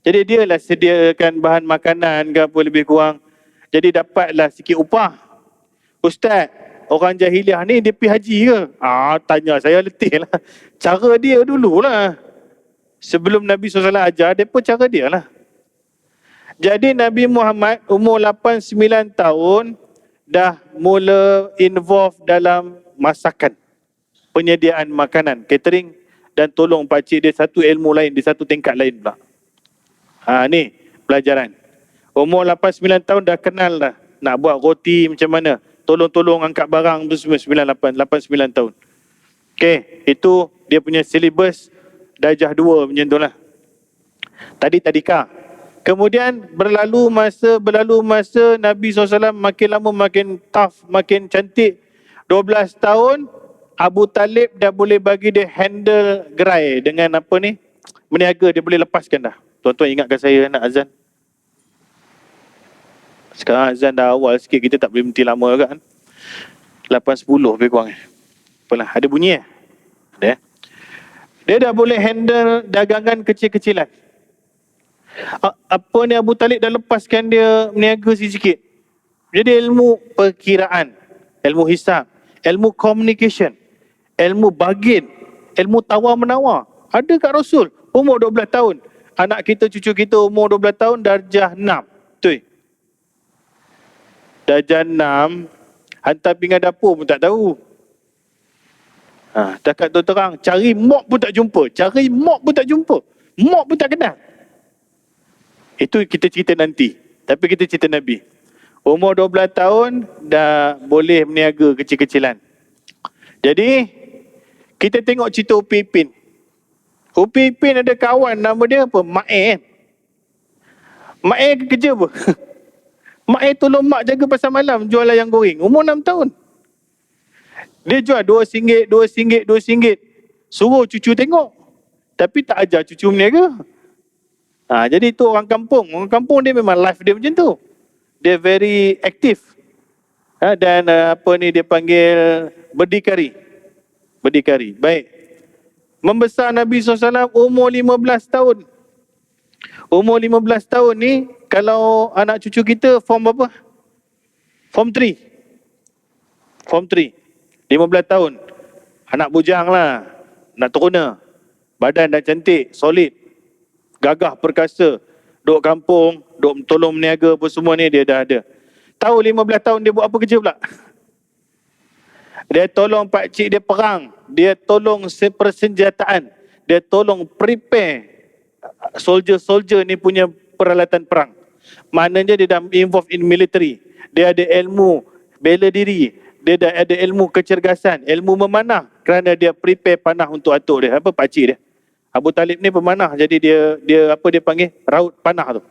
Jadi dia lah sediakan bahan makanan ke apa lebih kurang. Jadi dapatlah sikit upah. Ustaz, orang jahiliah ni dia pergi haji ke? Tanya saya letih lah. Cara dia dululah. Sebelum Nabi SAW ajar, dia pun cara dia lah. Jadi Nabi Muhammad umur 8-9 tahun dah mula involve dalam masakan, penyediaan makanan, catering, dan tolong pakcik dia satu ilmu lain, di satu tingkat lain pula. Ni pelajaran. Umur 8-9 tahun dah kenal dah nak buat roti macam mana, tolong-tolong angkat barang tu semua. 8-9 tahun. Okey, itu dia punya silibus darjah 2 macam tu lah. Tadika. Kemudian berlalu masa Nabi SAW makin lama makin tough, makin cantik. 12 tahun, Abu Talib dah boleh bagi dia handle gerai dengan apa ni, meniaga, dia boleh lepaskan dah. Tuan-tuan ingatkan saya nak azan. Sekarang azan dah awal sikit, kita tak boleh berhenti lama juga kan. 8.10 lebih kurang. Apalah, ada bunyi Ada. Dia dah boleh handle dagangan kecil-kecilan. Apa ni, Abu Talib dah lepaskan dia meniaga sikit. Jadi ilmu perkiraan, ilmu hisab, ilmu communication, ilmu bargain, ilmu tawar-menawar ada kat Rasul. Umur 12 tahun. Anak kita, cucu kita umur 12 tahun darjah 6. Betul? Darjah 6, hantar pinggan dapur pun tak tahu. Takat tu terang, cari mop pun tak jumpa. Mop pun tak kenal. Itu kita cerita nanti. Tapi kita cerita Nabi. Umur 12 tahun dah boleh meniaga kecil-kecilan. Jadi kita tengok cerita Upin Ipin. Upin Ipin ada kawan nama dia apa? Mak kerja apa? Mak tolong mak jaga pasar malam, jual ayam goreng. Umur 6 tahun. Dia jual RM2. Suruh cucu tengok. Tapi tak ajar cucu meniaga. Jadi tu orang kampung. Orang kampung dia memang life dia macam tu. Dia very aktif. Dan dia panggil berdikari. Baik. Membesar Nabi SAW umur 15 tahun. Umur 15 tahun ni, kalau anak cucu kita form apa? Form 3. Form 3. 15 tahun. Anak bujang lah. Nak teruna. Badan dah cantik, solid. Gagah perkasa. Duk kampung, duk tolong meniaga apa semua ni dia dah ada. Tahu 15 tahun dia buat apa kerja pula? Dia tolong pakcik dia perang. Dia tolong persenjataan. Dia tolong prepare soldier-soldier ni punya peralatan perang. Maknanya dia dah involved in military. Dia ada ilmu bela diri. Dia dah ada ilmu kecergasan, ilmu memanah kerana dia prepare panah untuk atuk dia. Apa pakcik dia? Abu Talib ni pemanah, jadi dia apa dia panggil? Raut panah tu.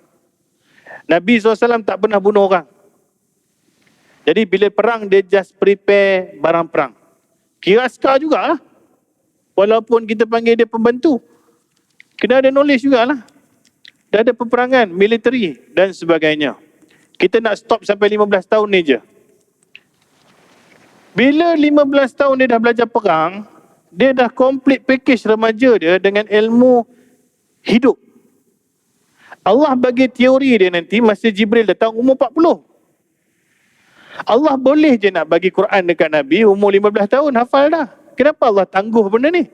Nabi SAW tak pernah bunuh orang. Jadi bila perang dia just prepare barang perang. Kira askar jugalah. Walaupun kita panggil dia pembantu. Kena ada knowledge jugalah. Dah ada peperangan, military dan sebagainya. Kita nak stop sampai 15 tahun ni je. Bila 15 tahun dia dah belajar perang, dia dah complete package remaja dia dengan ilmu hidup. Allah bagi teori dia nanti masa Jibril datang umur 40. Allah boleh je nak bagi Quran dekat Nabi umur 15 tahun, hafal dah. Kenapa Allah tangguh benda ni?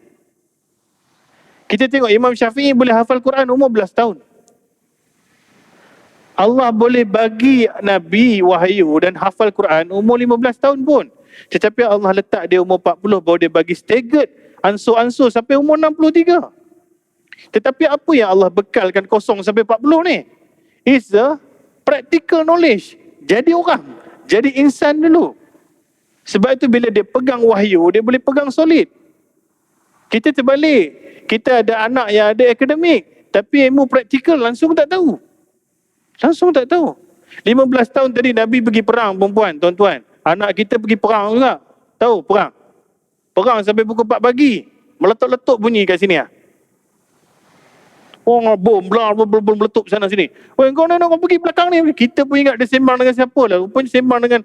Kita tengok Imam Syafi'i boleh hafal Quran umur 11 tahun. Allah boleh bagi Nabi wahyu dan hafal Quran umur 15 tahun pun. Tetapi Allah letak dia umur 40 baru dia bagi staggered ansur-ansur sampai umur 63. Tetapi apa yang Allah bekalkan kosong sampai 40 ni? It's a practical knowledge. Jadi orang, jadi insan dulu. Sebab itu bila dia pegang wahyu, dia boleh pegang solid. Kita terbalik. Kita ada anak yang ada akademik, tapi ilmu praktikal langsung tak tahu. Langsung tak tahu. 15 tahun tadi Nabi pergi perang perempuan, tuan-tuan. Anak kita pergi perang juga. Tahu perang? Perang sampai pukul 4 pagi. Meletup-letup bunyi kat sini lah. Oh, bom, meletup sana sini. Oh, kau nak pergi belakang ni. Kita pun ingat dia sembang dengan siapa lah. Rupanya sembang dengan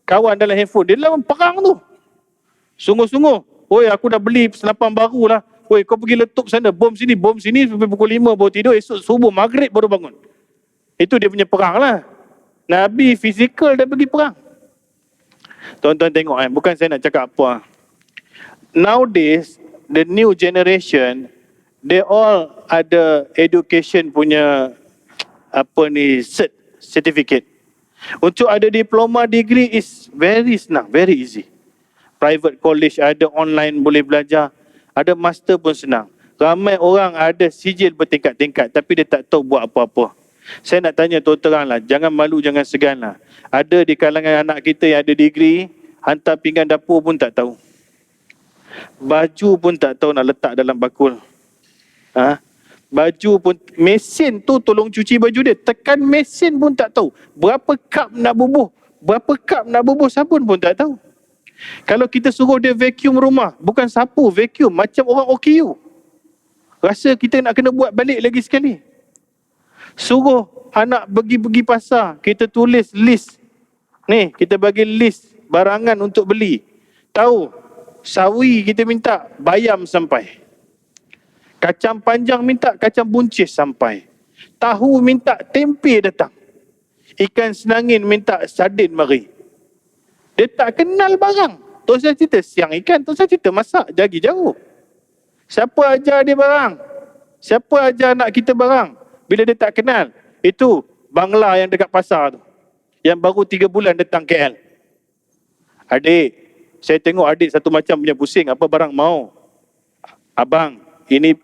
kawan dalam handphone. Dia dalam perang tu. Sungguh-sungguh. Oi, aku dah beli senapan baru lah. Oi, kau pergi letup sana. Bom sini sampai pukul 5 baru tidur. Esok subuh, maghrib baru bangun. Itu dia punya perang lah. Nabi fizikal dah pergi perang. Tuan-tuan tengok bukan saya nak cakap apa. Nowadays, the new generation, they all ada education punya certificate. Untuk ada diploma degree is very senang, very easy. Private college ada, online boleh belajar. Ada master pun senang. Ramai orang ada sijil bertingkat-tingkat tapi dia tak tahu buat apa-apa. Saya nak tanya terang lah, jangan malu, jangan segan lah. Ada di kalangan anak kita yang ada degree, hantar pinggan dapur pun tak tahu. Baju pun tak tahu nak letak dalam bakul. Baju pun, mesin tu tolong cuci baju dia, tekan mesin pun tak tahu. Berapa cup nak bubuh sabun pun tak tahu. Kalau kita suruh dia vacuum rumah, bukan sapu, vacuum, macam orang OKU. Rasa kita nak kena buat balik lagi sekali. Suruh anak pergi pasar, kita tulis list. Ni, kita bagi list barangan untuk beli. Tahu, sawi kita minta, bayam sampai. Kacang panjang minta, kacang buncis sampai. Tahu minta, tempe datang. Ikan senangin minta, sardin mari. Dia tak kenal barang. Terus saya cerita, siang ikan, terus saya cerita masak, jagi jauh. Siapa ajar dia barang? Siapa ajar anak kita barang? Bila dia tak kenal, itu bangla yang dekat pasar tu. Yang baru 3 bulan datang KL. Adik, saya tengok adik satu macam punya pusing, apa barang mau? Abang, ini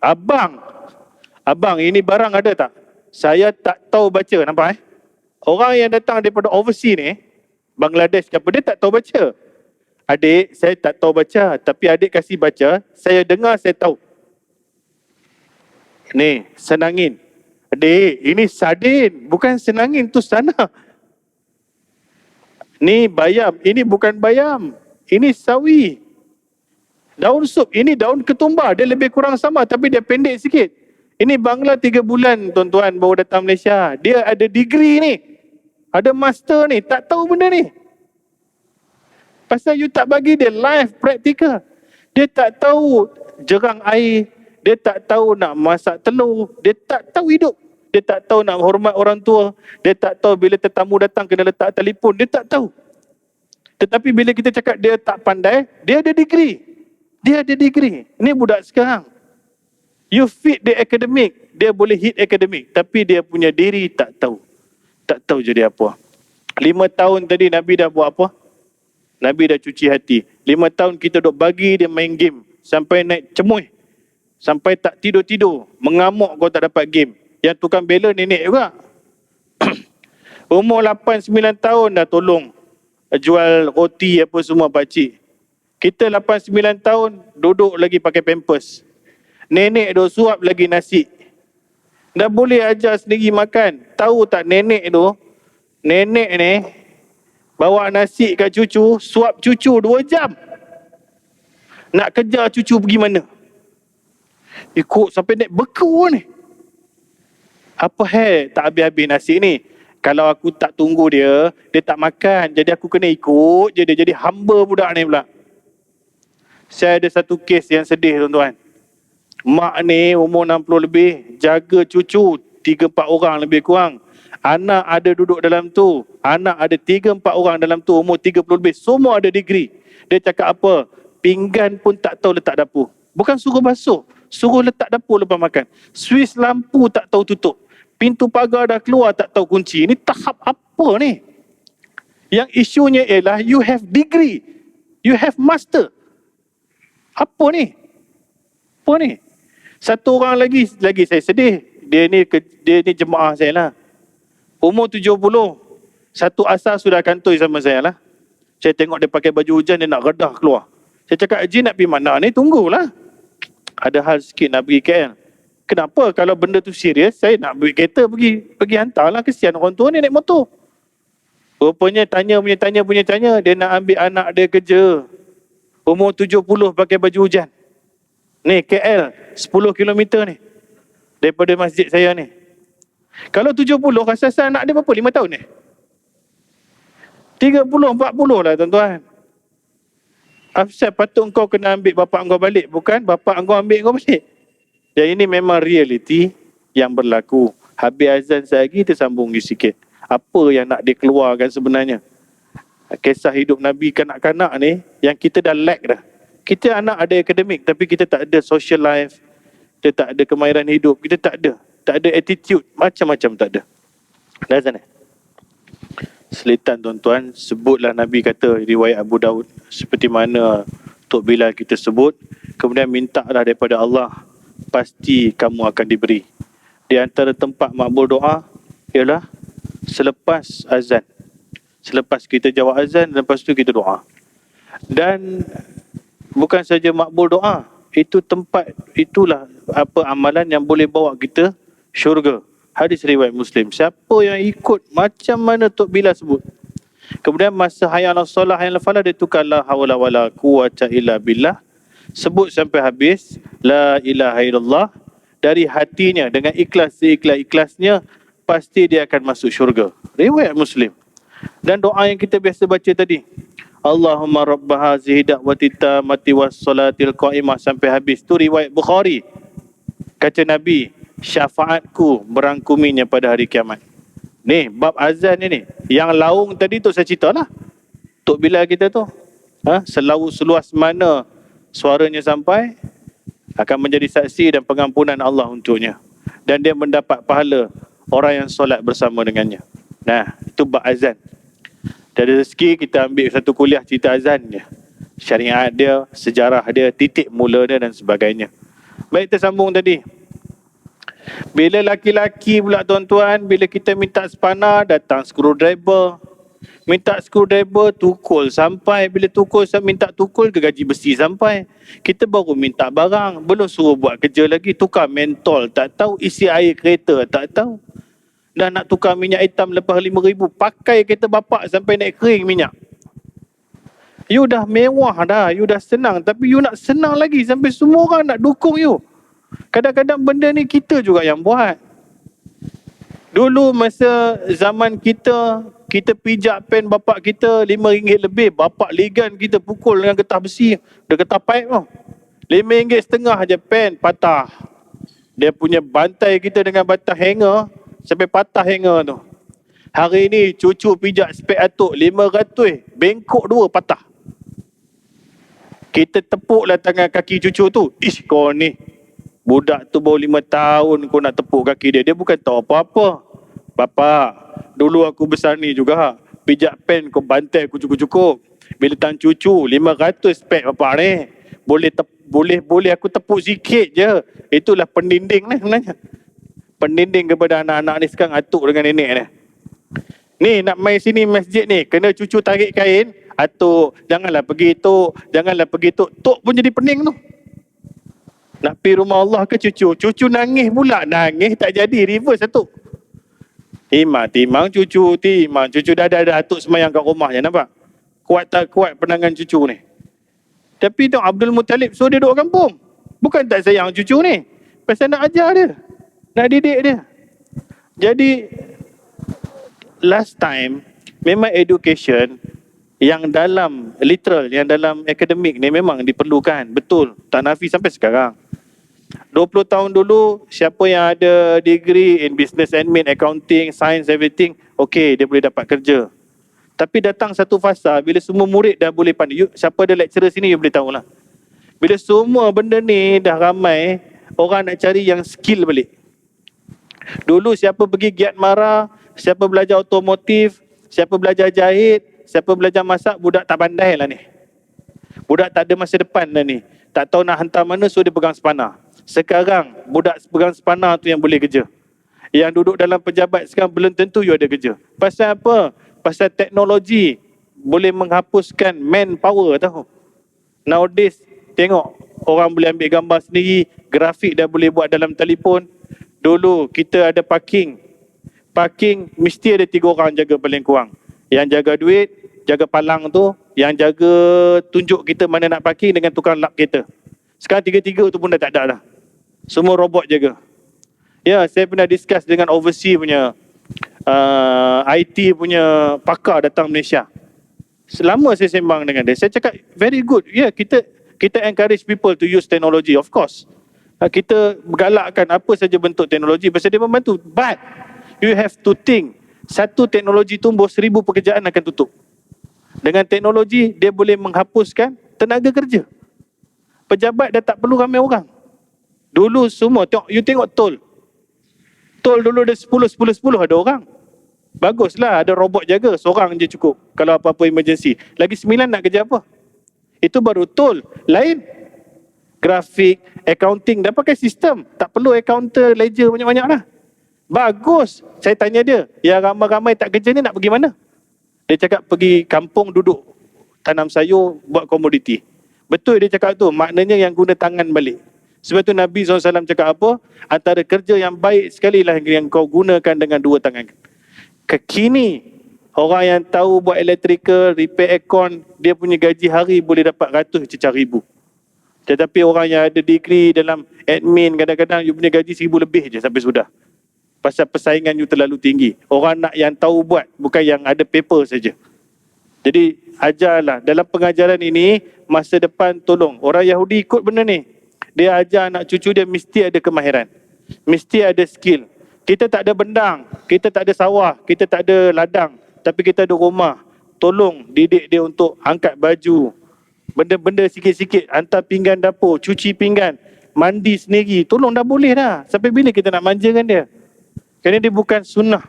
barang ada tak? Saya tak tahu baca, nampak Orang yang datang daripada overseas ni, Bangladesh ke apa, dia tak tahu baca. Adik, saya tak tahu baca, tapi adik kasih baca, saya dengar, saya tahu. Ni, senangin. Adik, ini sardin, bukan senangin, tu sana. Ni bayam, ini bukan bayam, ini sawi. Daun sup, ini daun ketumbar, dia lebih kurang sama tapi dia pendek sikit. Ini Bangla 3 bulan tuan-tuan baru datang Malaysia. Dia ada degree ni, ada master ni, tak tahu benda ni. Pasal you tak bagi dia live practical. Dia tak tahu jerang air, dia tak tahu nak masak telur, dia tak tahu hidup. Dia tak tahu nak hormat orang tua, dia tak tahu bila tetamu datang kena letak telefon, dia tak tahu. Tetapi bila kita cakap dia tak pandai, dia ada degree. Dia ada degree. Ini budak sekarang. You fit the academic, dia boleh hit academic, tapi dia punya diri tak tahu. Tak tahu jadi apa. 5 tahun tadi Nabi dah buat apa? Nabi dah cuci hati. 5 tahun kita duk bagi dia main game sampai naik cemuih, sampai tak tidur-tidur, mengamuk kau tak dapat game. Yang tukang bela nenek juga. Umur 8-9 tahun dah tolong jual roti apa semua pakcik. Kita 8-9 tahun duduk lagi pakai pampers. Nenek duk suap lagi nasi. Dah boleh ajar sendiri makan. Tahu tak nenek tu, nenek ni bawa nasi kat cucu, suap cucu 2 jam. Nak kejar cucu pergi mana? Ikut sampai naik beku ni. Apa tak habis-habis nasi ni? Kalau aku tak tunggu dia, dia tak makan. Jadi aku kena ikut je dia. Jadi hamba budak ni pula. Saya ada satu kes yang sedih tuan-tuan. Mak ni umur 60 lebih, jaga cucu 3-4 orang lebih kurang. Anak ada duduk dalam tu. Anak ada 3-4 orang dalam tu, umur 30 lebih. Semua ada degree. Dia cakap apa? Pinggan pun tak tahu letak dapur. Bukan suruh basuh, suruh letak dapur lepas makan. Suis lampu tak tahu tutup. Pintu pagar dah keluar tak tahu kunci. Ini tahap apa ni? Yang isunya ialah you have degree, you have master. Apa ni? Apa ni? Satu orang lagi saya sedih. Dia ni jemaah saya lah. Umur 70. Satu asar sudah kantoi sama saya lah. Saya tengok dia pakai baju hujan, dia nak redah keluar. Saya cakap, Haji nak pergi mana ni? Tunggulah. Ada hal sikit nak pergi KL. Kenapa? Kalau benda tu serius, saya nak beli kereta pergi hantarlah. Kesian orang tua ni naik motor. Rupanya tanya, dia nak ambil anak dia kerja. Umur 70 pakai baju hujan. Ni KL, 10 km ni. Daripada masjid saya ni. Kalau 70, rasa anak dia berapa? 5 tahun ni? 30, 40 lah tuan-tuan. Afsal patut kau kena ambil bapak kau balik. Bukan bapak kau ambil kau balik. Dan ini memang realiti yang berlaku. Habis azan lagi kita sambung sikit. Apa yang nak dikeluarkan sebenarnya? Kisah hidup Nabi kanak-kanak ni yang kita dah lack dah. Kita anak ada akademik tapi kita tak ada social life. Kita tak ada kemahiran hidup. Kita tak ada. Tak ada attitude. Macam-macam tak ada. Dah sana. Selitan tuan-tuan, sebutlah Nabi kata riwayat Abu Daud seperti mana Tok Bilal kita sebut. Kemudian mintalah daripada Allah, pasti kamu akan diberi. Di antara tempat makbul doa ialah selepas azan. Selepas kita jawab azan, lepas tu kita doa. Dan bukan saja makbul doa, itu tempat, itulah apa amalan yang boleh bawa kita syurga. Hadis riwayat Muslim. Siapa yang ikut macam mana Tok Bilal sebut. Kemudian masa hayya 'alas solah, hayya 'alal falah, dia tukar la haula wala quwwata illa billah. Sebut sampai habis la ilaha illallah dari hatinya dengan ikhlas, seikhlas-ikhlasnya, pasti dia akan masuk syurga. Riwayat Muslim. Dan doa yang kita biasa baca tadi, Allahumma rabb hazihi da'wati tammati was salatil qa'imah, sampai habis. Tu riwayat Bukhari. Kata Nabi, syafaatku merangkuminya pada hari kiamat. Ni bab azan ni. Yang laung tadi tu saya cerita lah. Tok Bilal kita tu, seluas mana suaranya sampai, akan menjadi saksi dan pengampunan Allah untuknya. Dan dia mendapat pahala orang yang solat bersama dengannya. Nah, itu bab azan. Dari rezeki kita ambil satu kuliah cerita azan dia. Syariat dia, sejarah dia, titik mula dia dan sebagainya. Baik, kita sambung tadi. Bila laki-laki pula tuan-tuan, bila kita minta spana, datang screwdriver. Minta screwdriver, tukul sampai. Bila tukul, minta tukul, gergaji besi sampai. Kita baru minta barang, belum suruh buat kerja lagi. Tukar mentol, tak tahu. Isi air kereta, tak tahu. Dah nak tukar minyak hitam lepas 5,000. Pakai kereta bapak sampai naik kering minyak. You dah mewah dah, you dah senang. Tapi you nak senang lagi sampai semua orang nak dukung you. Kadang-kadang benda ni kita juga yang buat. Dulu masa zaman kita pijak pen bapak kita RM5 lebih. Bapak ligan kita pukul dengan getah besi. Dia getah pipe tau. RM5.50 je pen patah. Dia punya bantai kita dengan bantai hanger sampai patah hanger tu. Hari ni cucu pijak spek atuk 500, bengkok 2 patah. Kita tepuklah tangan kaki cucu tu. Ish, kau ni budak tu baru 5 tahun kau nak tepuk kaki dia. Dia bukan tahu apa-apa. Bapa, dulu aku besar ni juga. Pijak pen kau bantai aku cukup-cukup. Bila tang cucu 500 spek bapa ni. Boleh aku tepuk sikit je. Itulah pendinding ni sebenarnya. Pendinding kepada anak-anak ni sekarang, atuk dengan nenek ni. Ni nak main sini masjid ni, kena cucu tarik kain, atuk janganlah pergi tok, janganlah pergi tok. Tok pun jadi pening tu. Nak pergi rumah Allah ke cucu? Cucu nangis pula, nangis tak jadi, reverse atuk. Timang cucu, cucu dah atuk semayang kat rumah je, nampak? Kuat tak kuat penangan cucu ni. Tapi tu Abdul Muttalib suruh dia duduk kampung. Bukan tak sayang cucu ni, pasal nak ajar dia, nak didik dia. Jadi last time memang education yang dalam literal, yang dalam akademik ni memang diperlukan. Betul, tak nafi sampai sekarang. 20 tahun dulu, siapa yang ada degree in business admin, accounting, science, everything, okay, dia boleh dapat kerja. Tapi datang satu fasa bila semua murid dah boleh pandai. Siapa ada lecturer sini, you boleh tahulah. Bila semua benda ni dah ramai, orang nak cari yang skill balik. Dulu siapa pergi giat mara, siapa belajar otomotif, siapa belajar jahit, siapa belajar masak, budak tak pandai lah ni. Budak tak ada masa depan lah ni. Tak tahu nak hantar mana, so dia pegang spana. Sekarang budak pegang spana tu yang boleh kerja. Yang duduk dalam pejabat sekarang belum tentu you ada kerja. Pasal apa? Pasal teknologi boleh menghapuskan manpower tahu. Nowadays tengok, orang boleh ambil gambar sendiri, grafik dah boleh buat dalam telefon. Dulu kita ada parking mesti ada 3 orang jaga paling kurang. Yang jaga duit, jaga palang tu, yang jaga tunjuk kita mana nak parking dengan tukang lap kereta. Sekarang 3-3 tu pun dah tak ada dah. Semua robot jaga. Ya, saya pernah discuss dengan overseas punya IT punya pakar datang Malaysia. Selama saya sembang dengan dia, saya cakap very good. Ya, kita encourage people to use technology, of course. Kita galakkan apa saja bentuk teknologi pasal dia membantu. But you have to think, satu teknologi tumbuh, 1000 pekerjaan akan tutup. Dengan teknologi, dia boleh menghapuskan tenaga kerja. Pejabat dah tak perlu ramai orang. Dulu semua, you tengok tol. Tol dulu ada 10 ada orang. Baguslah ada robot jaga, seorang je cukup kalau apa-apa emergency. Lagi 9 nak kerja apa? Itu baru tol. Lain grafik, accounting dah pakai sistem. Tak perlu accountant, ledger banyak-banyak lah. Bagus. Saya tanya dia, yang ramai-ramai tak kerja ni nak pergi mana? Dia cakap pergi kampung duduk tanam sayur, buat komoditi. Betul dia cakap tu, maknanya yang guna tangan balik. Sebab tu Nabi SAW cakap apa? Antara kerja yang baik sekali lah yang kau gunakan dengan 2 tangan. Kekini, orang yang tahu buat electrical, repair aircon, dia punya gaji hari boleh dapat ratus cecah ribu. Tetapi orang yang ada degree dalam admin, kadang-kadang you punya gaji 1000 lebih je sampai sudah. Pasal persaingan you terlalu tinggi. Orang nak yang tahu buat, bukan yang ada paper saja. Jadi ajarlah, dalam pengajaran ini, masa depan tolong. Orang Yahudi ikut benda ni. Dia ajar anak cucu dia mesti ada kemahiran. Mesti ada skill. Kita tak ada bendang, kita tak ada sawah, kita tak ada ladang. Tapi kita ada rumah. Tolong didik dia untuk angkat baju. Benda-benda sikit-sikit, hantar pinggan dapur, cuci pinggan, mandi sendiri. Tolong dah boleh dah. Sampai bila kita nak manjakan dia? Kerana dia bukan sunnah.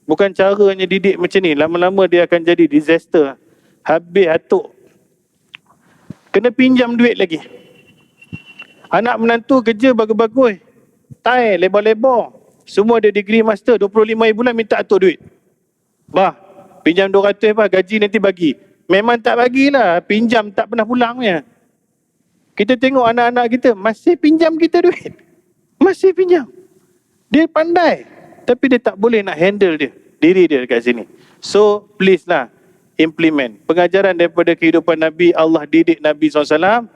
Bukan caranya didik macam ni. Lama-lama dia akan jadi disaster. Habis atuk. Kena pinjam duit lagi. Anak menantu kerja bagus-bagus. Tai, lebar-lebar. Semua ada degree master. 25 bulan minta atuk duit. Bah, pinjam 200 bah, gaji nanti bagi. Memang tak bagilah. Pinjam tak pernah pulang punya. Kita tengok anak-anak kita masih pinjam kita duit. Masih pinjam. Dia pandai. Tapi dia tak boleh nak handle diri dia dekat sini. So, please lah, implement. Pengajaran daripada kehidupan Nabi, Allah didik Nabi SAW.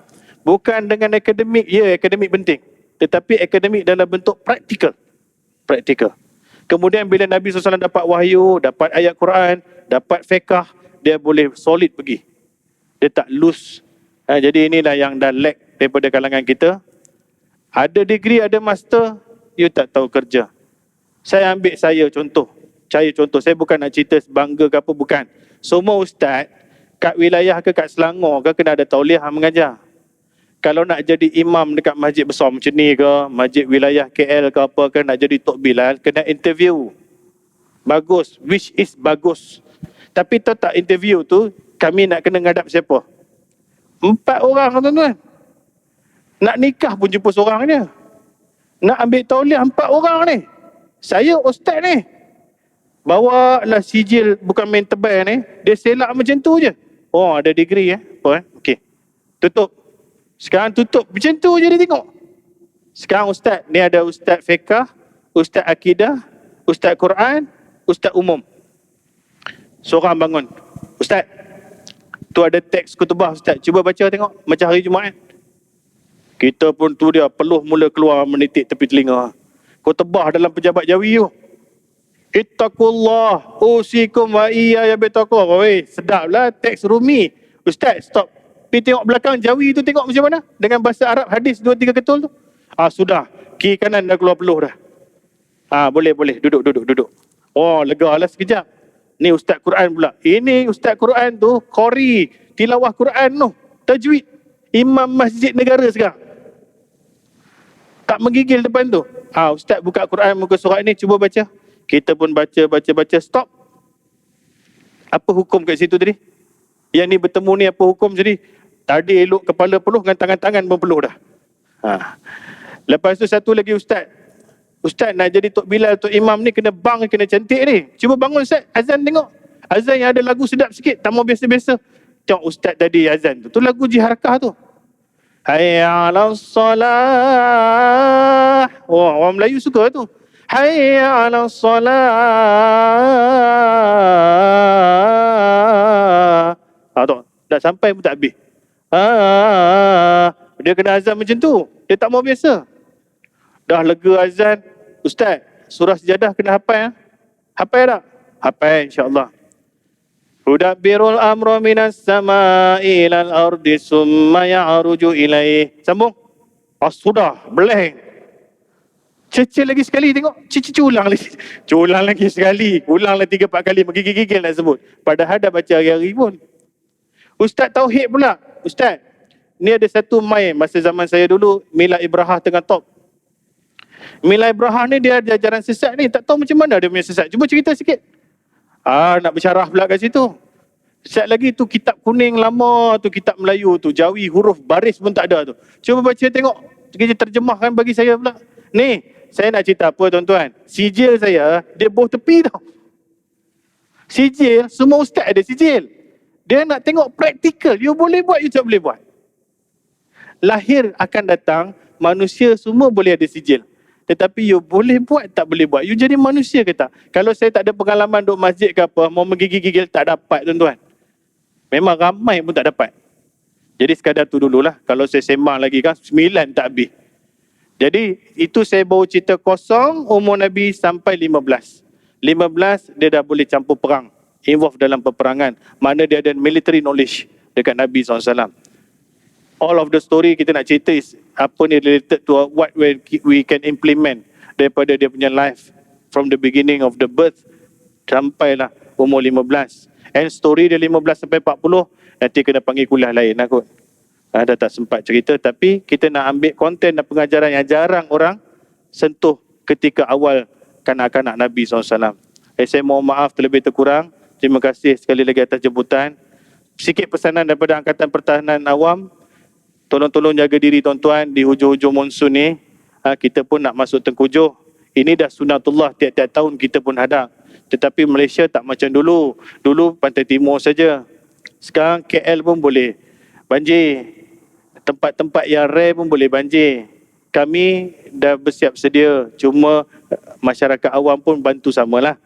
Bukan dengan akademik. Ya, akademik penting. Tetapi akademik dalam bentuk praktikal. Kemudian bila Nabi SAW dapat wahyu, dapat ayat Quran, dapat fiqh, dia boleh solid pergi. Dia tak loose. Jadi inilah yang dah lack daripada kalangan kita, ada degree, ada master, you tak tahu kerja. Saya ambil saya contoh, saya bukan nak cerita bangga ke apa, bukan. Semua ustaz kat wilayah ke kat Selangor ke kena ada tauliah mengajar. Kalau nak jadi imam dekat masjid besar macam ni ke, masjid wilayah KL ke apa ke, nak jadi Tok Bilal, kena interview. Bagus, which is bagus. Tapi tahu tak interview tu, kami nak kena ngadap siapa? 4 orang tuan-tuan. Nak nikah pun jumpa seorang je. Nak ambil tauliah 4 orang ni. Saya ustaz ni. Bawa lah sijil, bukan main tebal ni. Dia selak macam tu je. Oh, ada degree apa Okey. Tutup. Sekarang tutup. Macam tu je dia tengok. Sekarang ustaz. Ni ada ustaz fiqah, ustaz akidah, ustaz Quran, ustaz umum. Seorang bangun. Ustaz, tu ada teks kutubah ustaz. Cuba baca tengok. Macam hari Jumaat. Kita pun tu dia peluh mula keluar menitik tepi telinga. Kutubah dalam pejabat Jawi tu. Ittaqullah usikum wa iyaya bitaqwa. Weh, sedaplah teks Rumi. Ustaz, stop. Pergi tengok belakang Jawi tu, tengok macam mana dengan bahasa Arab hadis 2-3 ketul tu. Sudah. Kiri kanan dah keluar peluh dah. Boleh. Duduk. Oh, lega lah sekejap. Ni ustaz Quran pula. Ini ustaz Quran tu qari, tilawah Quran tu, tajwid. Imam masjid negara sekarang. Tak menggigil depan tu. Ustaz buka Quran muka surat ni, cuba baca. Kita pun baca, stop. Apa hukum kat situ tadi? Yang ni bertemu ni apa hukum jadi? Tadi elok kepala peluh dengan tangan-tangan pun peluh dah. Lepas tu satu lagi ustaz. Ustaz nak jadi Tok Bilal, Tok Imam ni kena bang, kena cantik ni. Cuba bangun ustaz, azan tengok. Azan yang ada lagu sedap sikit, tak mau biasa-biasa. Tengok ustaz tadi azan tu. Tu lagu Jiharkah tu. Hayya 'alas salah. Oh, orang Melayu suka tu. Hayya 'alas salah. Dah sampai pun tak habis. Dia kena azan macam tu. Dia tak mau biasa. Dah lega azan. Ustaz, surah Sejadah kena hafal. Hafal tak? Hafal insyaAllah. Udabbirul amru minas sama'i ilal ardi summa ya'ruju ilaih. Sambung. Sudah, blank. Cecil lagi sekali tengok. Ulang lagi. Ulang lagi sekali. Ulang lagi 3-4 kali. Menggigil-gigil nak sebut. Padahal dah baca hari-hari pun. Ustaz Tauhid pula. Ustaz, ni ada satu main masa zaman saya dulu. Mila Ibrahah tengah top. Mila Ibrahah ni dia ada ajaran sesat ni. Tak tahu macam mana dia punya sesat. Cuba cerita sikit. Nak bersyarah pula kat situ. Sesat lagi tu kitab kuning lama tu, kitab Melayu tu. Jawi huruf baris pun tak ada tu. Cuba baca tengok. Kita terjemahkan bagi saya pula. Ni, saya nak cerita apa tuan-tuan. Sijil saya, dia boh tepi tau. Sijil, semua ustaz ada sijil. Dia nak tengok praktikal. You boleh buat, you tak boleh buat. Lahir akan datang, manusia semua boleh ada sijil. Tetapi you boleh buat, tak boleh buat. You jadi manusia ke tak? Kalau saya tak ada pengalaman duduk masjid ke apa, mau menggigil-gigil tak dapat tuan-tuan. Memang ramai pun tak dapat. Jadi sekadar tu dululah. Kalau saya sembang lagi kan, 9 tak habis. Jadi itu saya bawa cerita kosong umur Nabi sampai 15. 15 dia dah boleh campur perang. Involve dalam peperangan. Mana dia ada military knowledge dekat Nabi SAW. All of the story kita nak cerita is apa ni related to what we can implement daripada dia punya life from the beginning of the birth sampailah umur 15. And story dia 15 sampai 40 nanti kena panggil kuliah lain lah kot. Dah tak sempat cerita, tapi kita nak ambil konten dan pengajaran yang jarang orang sentuh ketika awal kanak-kanak Nabi SAW. Saya mohon maaf terlebih terkurang. Terima kasih sekali lagi atas jemputan. Sikit pesanan daripada Angkatan Pertahanan Awam. Tolong-tolong jaga diri tuan-tuan di hujung-hujung monsun ni. Kita pun nak masuk tengkujuh. Ini dah sunatullah, tiap-tiap tahun kita pun hadap. Tetapi Malaysia tak macam dulu. Dulu Pantai Timur saja. Sekarang KL pun boleh banjir. Tempat-tempat yang rare pun boleh banjir. Kami dah bersiap sedia. Cuma masyarakat awam pun bantu samalah.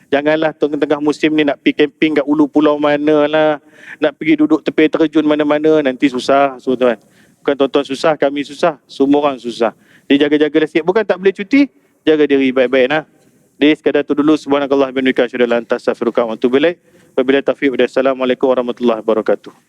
Janganlah tengah-tengah musim ni nak pergi camping kat ulu pulau mana lah. Nak pergi duduk tepi terjun mana-mana. Nanti susah tuan-tuan. Bukan tuan-tuan susah, kami susah. Semua orang susah. Dia jaga-jaga sikit. Bukan tak boleh cuti. Jaga diri baik-baik lah. Jadi sekadar tu dulu. Subhanakallah bin wika syurila anta astaghfiruka wa atubu ilaik. Wabillahi taufiq. Wassalamualaikum warahmatullahi wabarakatuh.